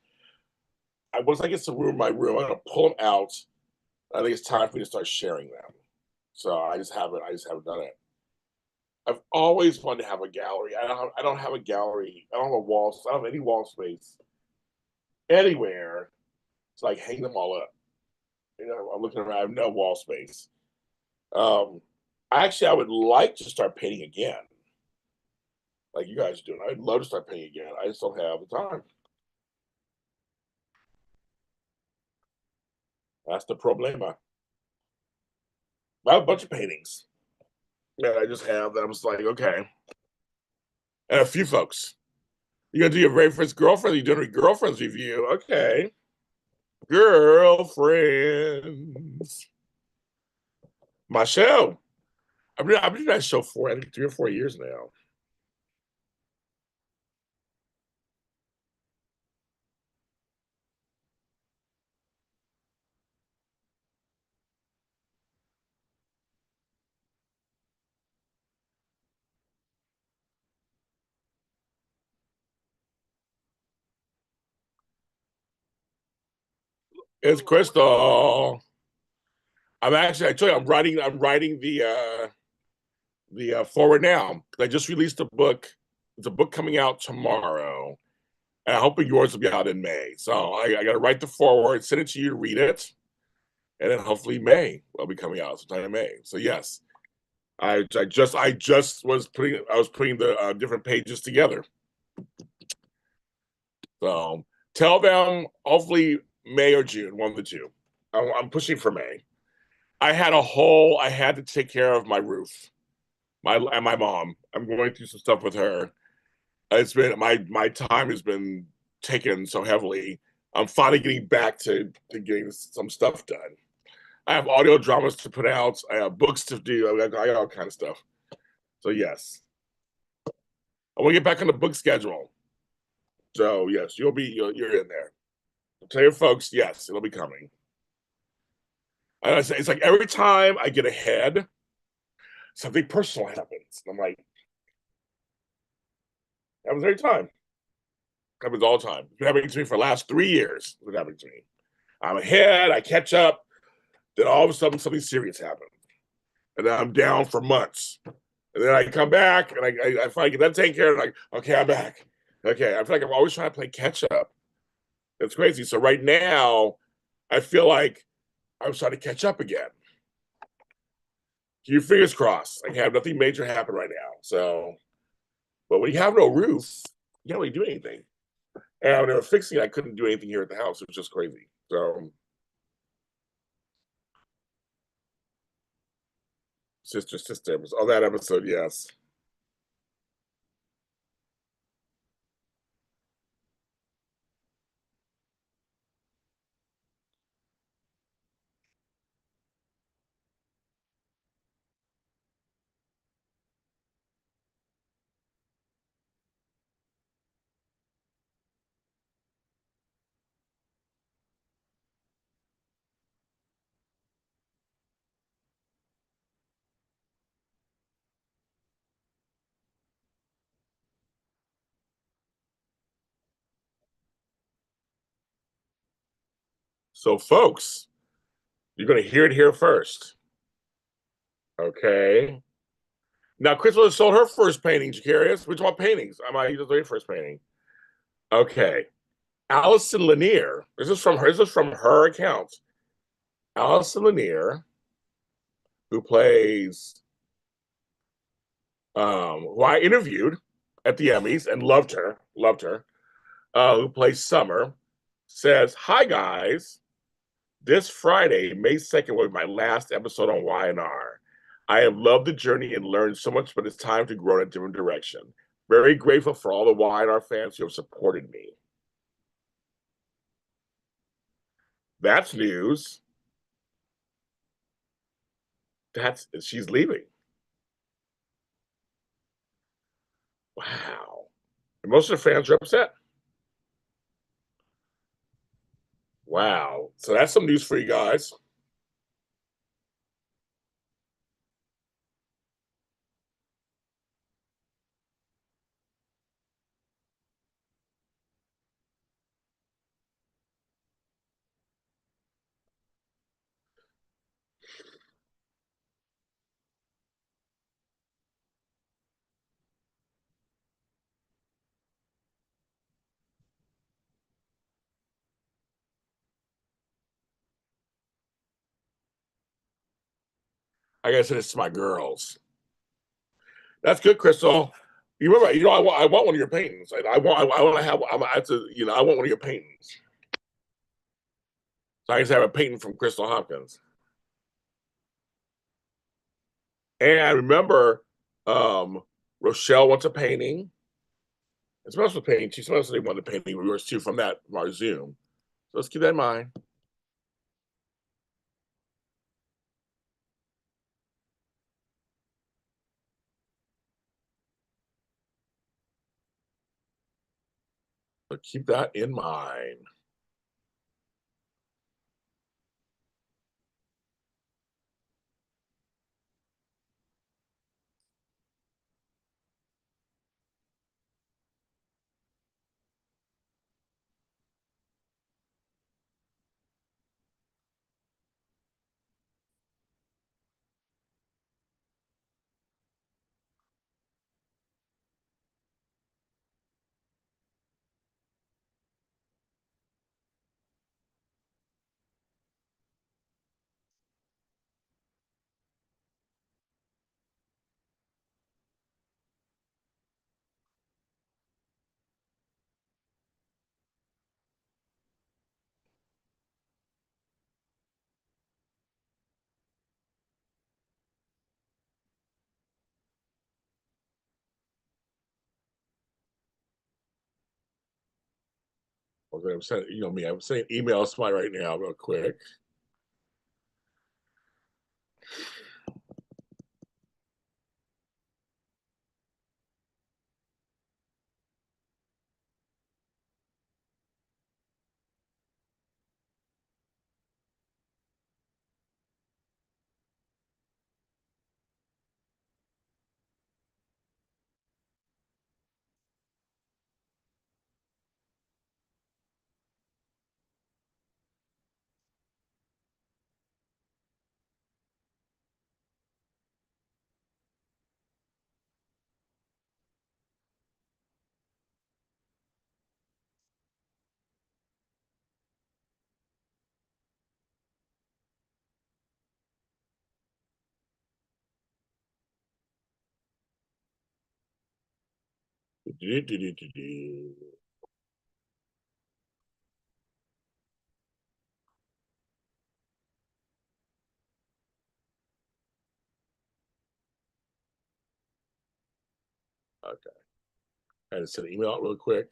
Speaker 1: Once I get to my room, I'm going to pull them out. I think it's time for me to start sharing them. So I just haven't done it. I've always wanted to have a gallery. I don't have a gallery. I don't have a wall. I don't have any wall space anywhere to like hang them all up. I'm looking around. I have no wall space. Actually, I would like to start painting again, like you guys are doing. I'd love to start painting again. I just don't have the time. That's the problema. I have a bunch of paintings that I just have that I'm just like, okay. And a few folks. You're gonna do your very first girlfriend. You're doing a girlfriend's review. Okay. Girlfriends. My show. I've been doing that show for I think 3 or 4 years now. It's Crystal. I tell you, I'm writing the forward now. I just released a book. It's a book coming out tomorrow. And I'm hoping yours will be out in May. So I got to write the forward, send it to you to read it, and then hopefully May will be coming out sometime in May. So yes, I just was putting the different pages together. So tell them hopefully May or June, one of the two. I'm pushing for May. I had to take care of my roof, my mom. I'm going through some stuff with her. It's been my time has been taken so heavily. I'm finally getting back to getting some stuff done. I have audio dramas to put out. I have books to do. I got all kind of stuff. So yes, I want to get back on the book schedule. So yes, you're in there. Tell your folks, yes, it'll be coming. And I say it's like every time I get ahead, something personal happens. I'm like, happens every time. Happens all the time. It's been happening to me for the last 3 years. It's been happening to me. I'm ahead, I catch up, then all of a sudden something serious happens. And then I'm down for months. And then I come back and I finally get that taken care of. Like, okay, I'm back. Okay. I feel like I'm always trying to play catch up. It's crazy. So right now, I feel like I'm trying to catch up again. Keep your fingers crossed. I have nothing major happen right now. So, but when you have no roof, you can't really do anything. And when they were fixing it, I couldn't do anything here at the house. It was just crazy. So, sister, oh, that episode, yes. So, folks, you're going to hear it here first. Okay. Now, Crystal has sold her first painting, Jacarius. Which one paintings? I might use the first painting. Okay. Allison Lanier. This is from her account. Allison Lanier, who plays who I interviewed at the Emmys and loved her, who plays Summer, says, "Hi guys, this Friday, May 2nd, will be my last episode on Y&R. I have loved the journey and learned so much, but it's time to grow in a different direction. Very grateful for all the Y&R fans who have supported me." That's news. That's she's leaving. Wow. And most of the fans are upset. Wow. So that's some news for you guys. I gotta send this to my girls. That's good, Crystal. You remember, I want one of your paintings. I want to have, I have to, I want one of your paintings. So I just have a painting from Crystal Hopkins. And I remember, um, Rochelle wants a painting. And someone else was painting. Someone else wanted a painting of yours too from our Zoom. So let's keep that in mind. So keep that in mind. Okay, I'm sending, me, I'm sending email to somebody right now, real quick. Okay, I had to send an email out real quick.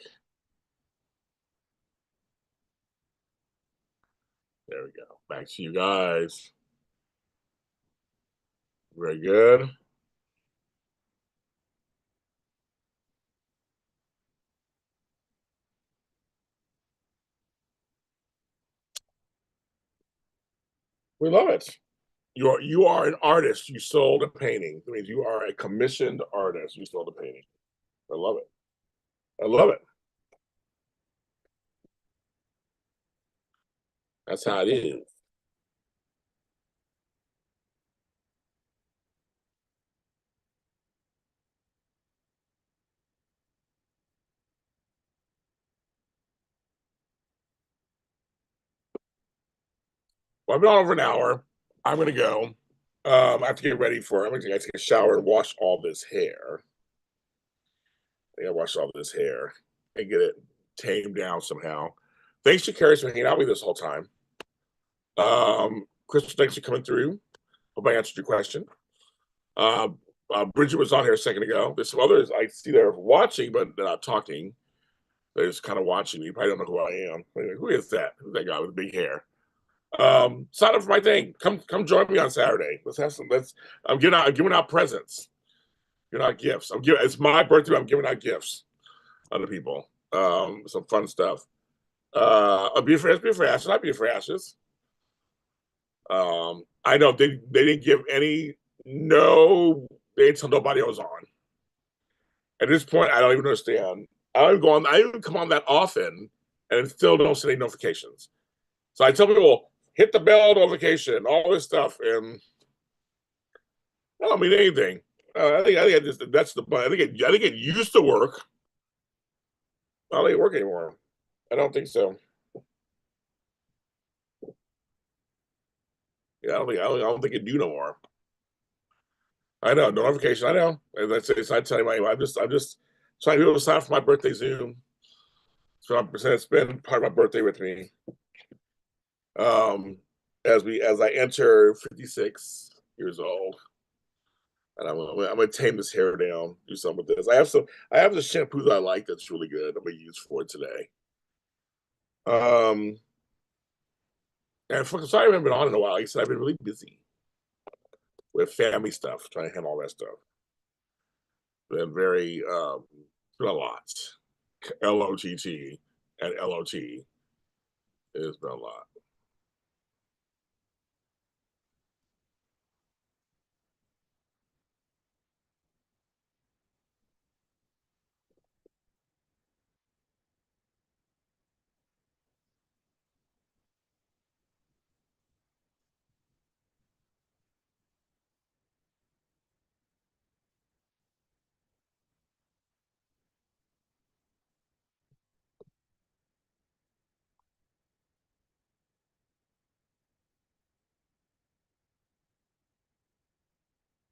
Speaker 1: There we go. Back to you guys. Very good. We love it. You are an artist. You sold a painting. That means you are a commissioned artist. You sold a painting. I love it. I love it. That's how it is. Well, I've been on over an hour. I'm gonna go. I have to get ready for I'm gonna take a shower and wash all this hair. I gotta wash all this hair and get it tamed down somehow. Thanks to Carrie for hanging out with me this whole time. Crystal, thanks for coming through. Hope I answered your question. Uh, Bridget was on here a second ago. There's some others I see they're watching, but they're not talking. They're just kind of watching me. You probably don't know who I am. Like, who is that? Who's that guy with the big hair? Sign up for my thing. Come join me on Saturday. Let's have some. I'm giving out presents. Giving out gifts. It's my birthday. I'm giving out gifts to other people. Some fun stuff. A beer for ashes. Not beer for ashes. I know they didn't give any. No, they didn't tell nobody I was on. At this point, I don't even understand. I don't go on. I don't come on that often, and still don't send any notifications. So I tell people hit the bell notification, all this stuff, and I don't mean anything. I think that's the I think it used to work. I don't think it work anymore. I don't think so. Yeah, I don't think it do no more. I know, no notification. I know. And that's it. So I tell you, I'm just trying to people to sign up for my birthday Zoom. So it's been part of my birthday with me. As I enter 56 years old, and I'm gonna tame this hair down, do something with this. I have the shampoo that I like that's really good. I'm gonna use for it today. Um, and sorry I haven't been on in a while. Like I said, I've been really busy with family stuff, trying to handle all that stuff. Been very been a lot. LOTT and LOT. It's been a lot.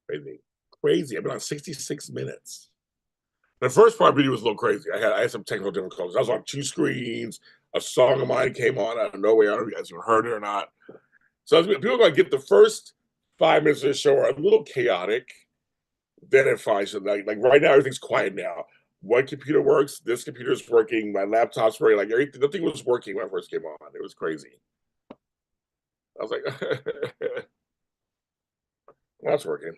Speaker 1: Crazy. Crazy. I've been on 66 minutes. The first part of the video was a little crazy. I had some technical difficulties. I was on two screens. A song of mine came on out of nowhere. I don't know if you guys have heard it or not. So people are going to get the first 5 minutes of the show are a little chaotic. Then it finds like right now everything's quiet now. One computer works. This computer's working. My laptop's working. Like everything, nothing was working when I first came on. It was crazy. I was like, that's working.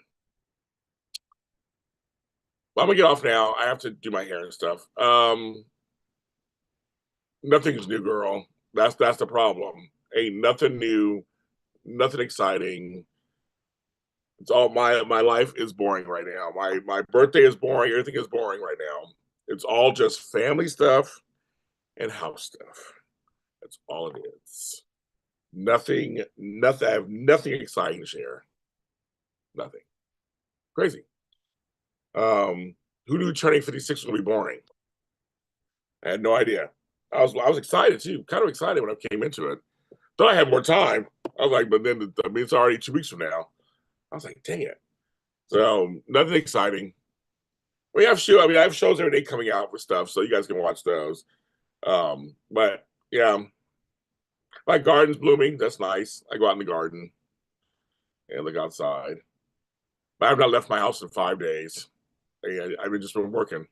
Speaker 1: Well, I'm gonna get off now. I have to do my hair and stuff. Nothing's new, girl. That's the problem. Ain't nothing new, nothing exciting. It's all my life is boring right now. My birthday is boring. Everything is boring right now. It's all just family stuff and house stuff. That's all it is. Nothing. I have nothing exciting to share. Nothing. Crazy. Who knew turning 56 was gonna be boring? I had no idea. I was excited too, kind of excited when I came into it. Thought I had more time. I was like, but then I mean, it's already 2 weeks from now. I was like, dang it. So nothing exciting. We have show. I mean, I have shows every day coming out with stuff, so you guys can watch those. But yeah, my garden's blooming. That's nice. I go out in the garden and look outside. But I've not left my house in 5 days. I've just been working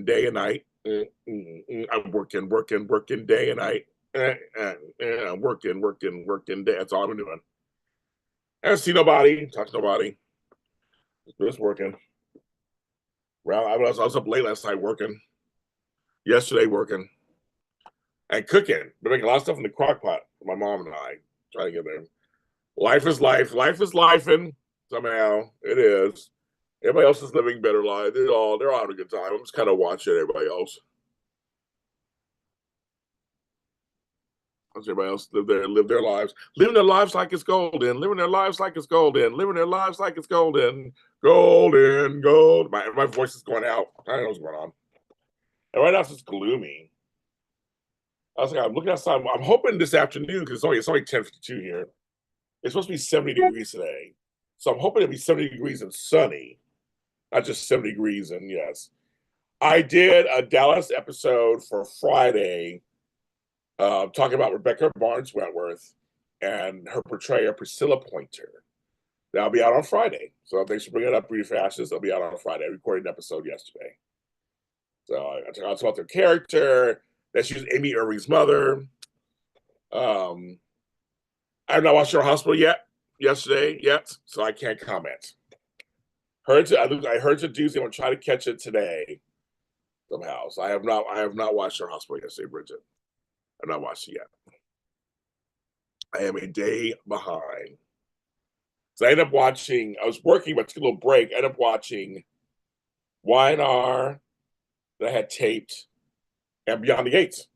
Speaker 1: day and night. I'm working day and night. I'm working day. That's all I'm doing. I don't see nobody, talk to nobody. Just working. Well, I was up late last night working. Yesterday working and cooking. Been making a lot of stuff in the crock pot for my mom and I. Trying to get there. Life is life. Life is life, and somehow it is. Everybody else is living better lives. They're all having a good time. I'm just kind of watching everybody else. Watch everybody else live their lives. Living their lives like it's golden. Living their lives like it's golden. Living their lives like it's golden. Golden, gold. My voice is going out. I don't know what's going on. And right now it's just gloomy. I was like, I'm looking outside. I'm hoping this afternoon because it's only 10:52 here. It's supposed to be 70 degrees today. So I'm hoping it'll be 70 degrees and sunny, not just 70 degrees and yes. I did a Dallas episode for Friday talking about Rebecca Barnes Wentworth and her portrayal, Priscilla Pointer. That'll be out on Friday. So thanks for bringing it up, Beauty for Ashes. It'll be out on Friday. I recorded an episode yesterday. So I talked about their character, that she was Amy Irving's mother. I have not watched Her Hospital yesterday, so I can't comment. I heard to do. I'm gonna try to catch it today somehow. So I have not watched Her Hospital yesterday, Bridget. I've not watched it yet. I am a day behind. So I ended up watching. I was working, but took a little break. I ended up watching YNR that I had taped and Beyond the Gates.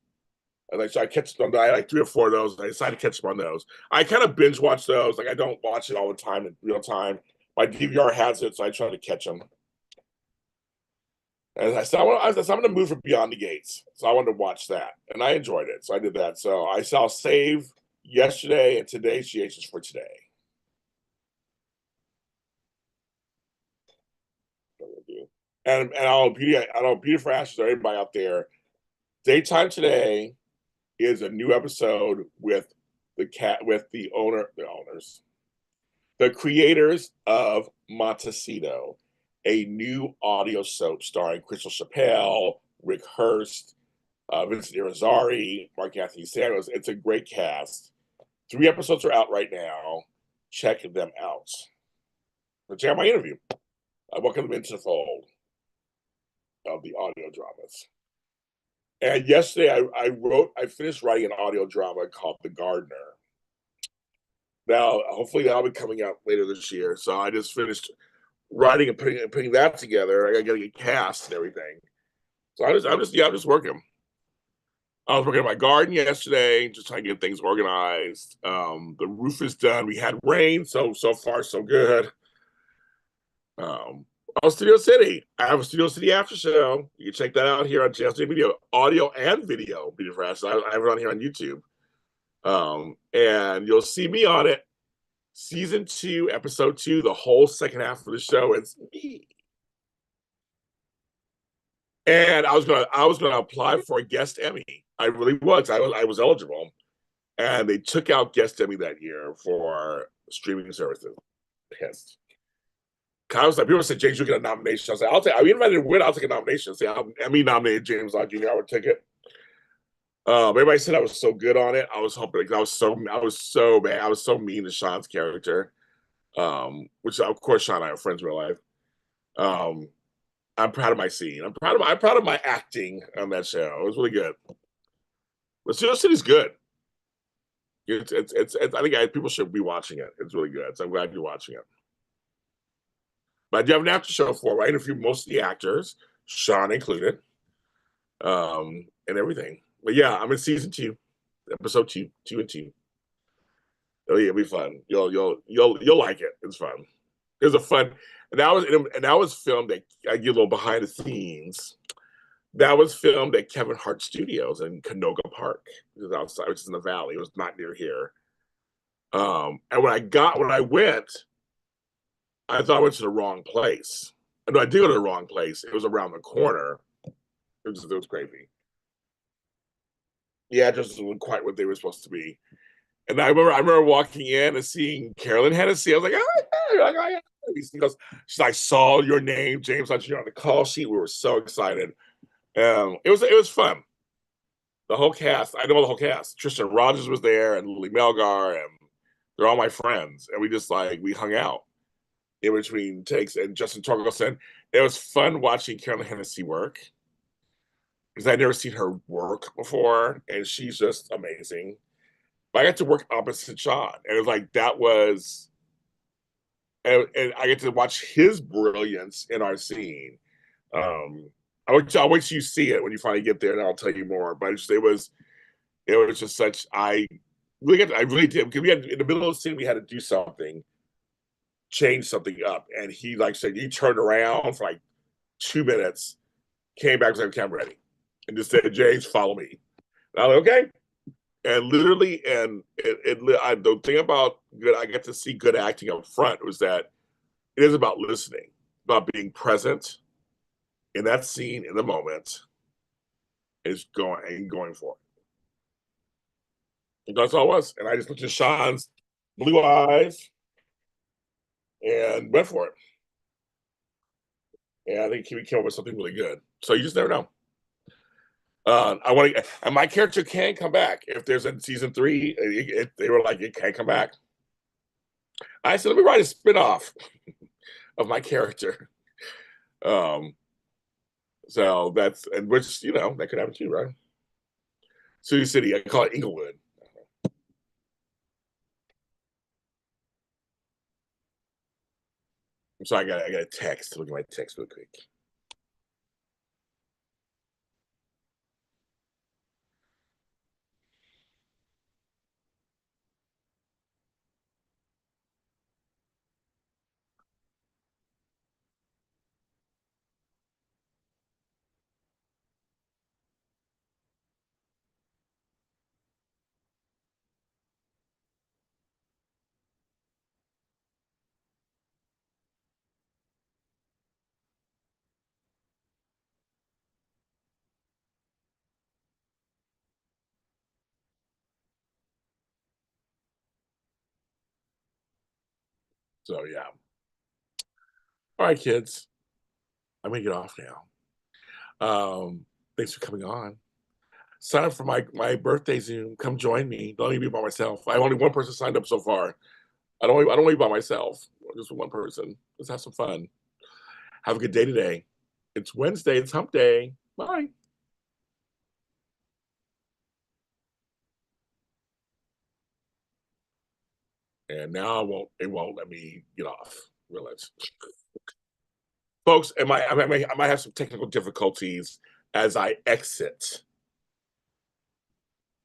Speaker 1: And I catch them. I had like 3 or 4 of those. I decided to catch them on those. I kind of binge watch those. Like I don't watch it all the time in real time. My DVR has it, so I try to catch them. And I said, I'm going to move for Beyond the Gates. So I wanted to watch that. And I enjoyed it. So I did that. So I saw Save yesterday, and today's GH is for today. And I'll Beauty for Ashes or anybody out there. Daytime today is a new episode with the owners, the creators of Montecito, a new audio soap starring Crystal Chappelle, Rick Hurst, Vincent Irizarry, Mark Anthony Samuels. It's a great cast. 3 episodes are out right now. Check them out. But check out my interview. I welcome them into the fold of the audio dramas. And yesterday I finished writing an audio drama called The Gardener. Now, hopefully that'll be coming out later this year. So I just finished writing and putting that together. I gotta get cast and everything. So I'm just working. I was working on my garden yesterday, just trying to get things organized. The roof is done. We had rain, so far so good. Studio City. I have a Studio City after show. You can check that out here on JLJ Video, audio and video. Beauty for Ashes. I have it on here on YouTube. And you'll see me on it. Season 2, episode 2, the whole second half of the show. It's me. And I was gonna apply for a guest Emmy. I really was. I was eligible, and they took out guest Emmy that year for streaming services. Pissed. I was like, people said James, you get a nomination. I was like, I'll take. I mean, if I didn't win, I'll take a nomination. Say, Emmy nominated James Lott Jr. I would take it. Everybody said I was so good on it. I was hoping because I was so bad. I was so mean to Sean's character, which of course Sean and I are friends in real life. I'm proud of my scene. I'm proud of my acting on that show. It was really good. But Studio City's good. It's I think people should be watching it. It's really good. So I'm glad you're watching it. But I do have an after show for it. I interviewed most of the actors, Sean included, and everything. But yeah, I'm in season 2, episode 2 and 2. Oh yeah, it'll be fun. You'll like it. It's fun. It was a fun, and that was filmed at, I give a little behind the scenes. That was filmed at Kevin Hart Studios in Canoga Park, which is outside, which is in the valley. It was not near here. And when I went, I thought I went to the wrong place. No, I did go to the wrong place. It was around the corner. It was crazy. The addresses weren't quite what they were supposed to be. And I remember walking in and seeing Carolyn Hennessy. I was like, oh, she's like, saw your name, James Lott Jr. on the call sheet. We were so excited. It was fun. The whole cast, I know the whole cast. Tristan Rogers was there and Lily Melgar, and they're all my friends. And we hung out in between takes. And Justin Torkelson, it was fun watching Carolyn Hennessy work because I'd never seen her work before, and she's just amazing. But I got to work opposite Sean, and it was like and I get to watch his brilliance in our scene. I'll wait till you see it when you finally get there, and I'll tell you more. But it was just such. I really did, because we had in the middle of the scene we had to do something, change something up, and he said he turned around for like 2 minutes, came back and said, "Okay, I'm ready," and just said, "James, follow me." And I was like, "Okay." And literally, the thing about good, I get to see good acting up front was that it is about listening, about being present in that scene in the moment, is going for it. And that's all it was. And I just looked at Sean's blue eyes and went for it. And I think he came up with something really good. So you just never know. I want to, and my character can come back if there's a season 3. They were like, it can't come back. I said, let me write a spinoff of my character. Um, so that's, and which, that could happen too, right? Sioux City, I call it Inglewood. I'm sorry, I got a text. Look at my text real quick. So yeah. All right, kids. I'm gonna get off now. Thanks for coming on. Sign up for my birthday Zoom. Come join me. Don't leave me by myself. I have only one person signed up so far. I don't leave by myself. Just one person. Let's have some fun. Have a good day today. It's Wednesday. It's hump day. Bye. And now it won't let me get off. Realize. Folks, I might have some technical difficulties as I exit.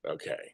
Speaker 1: Okay.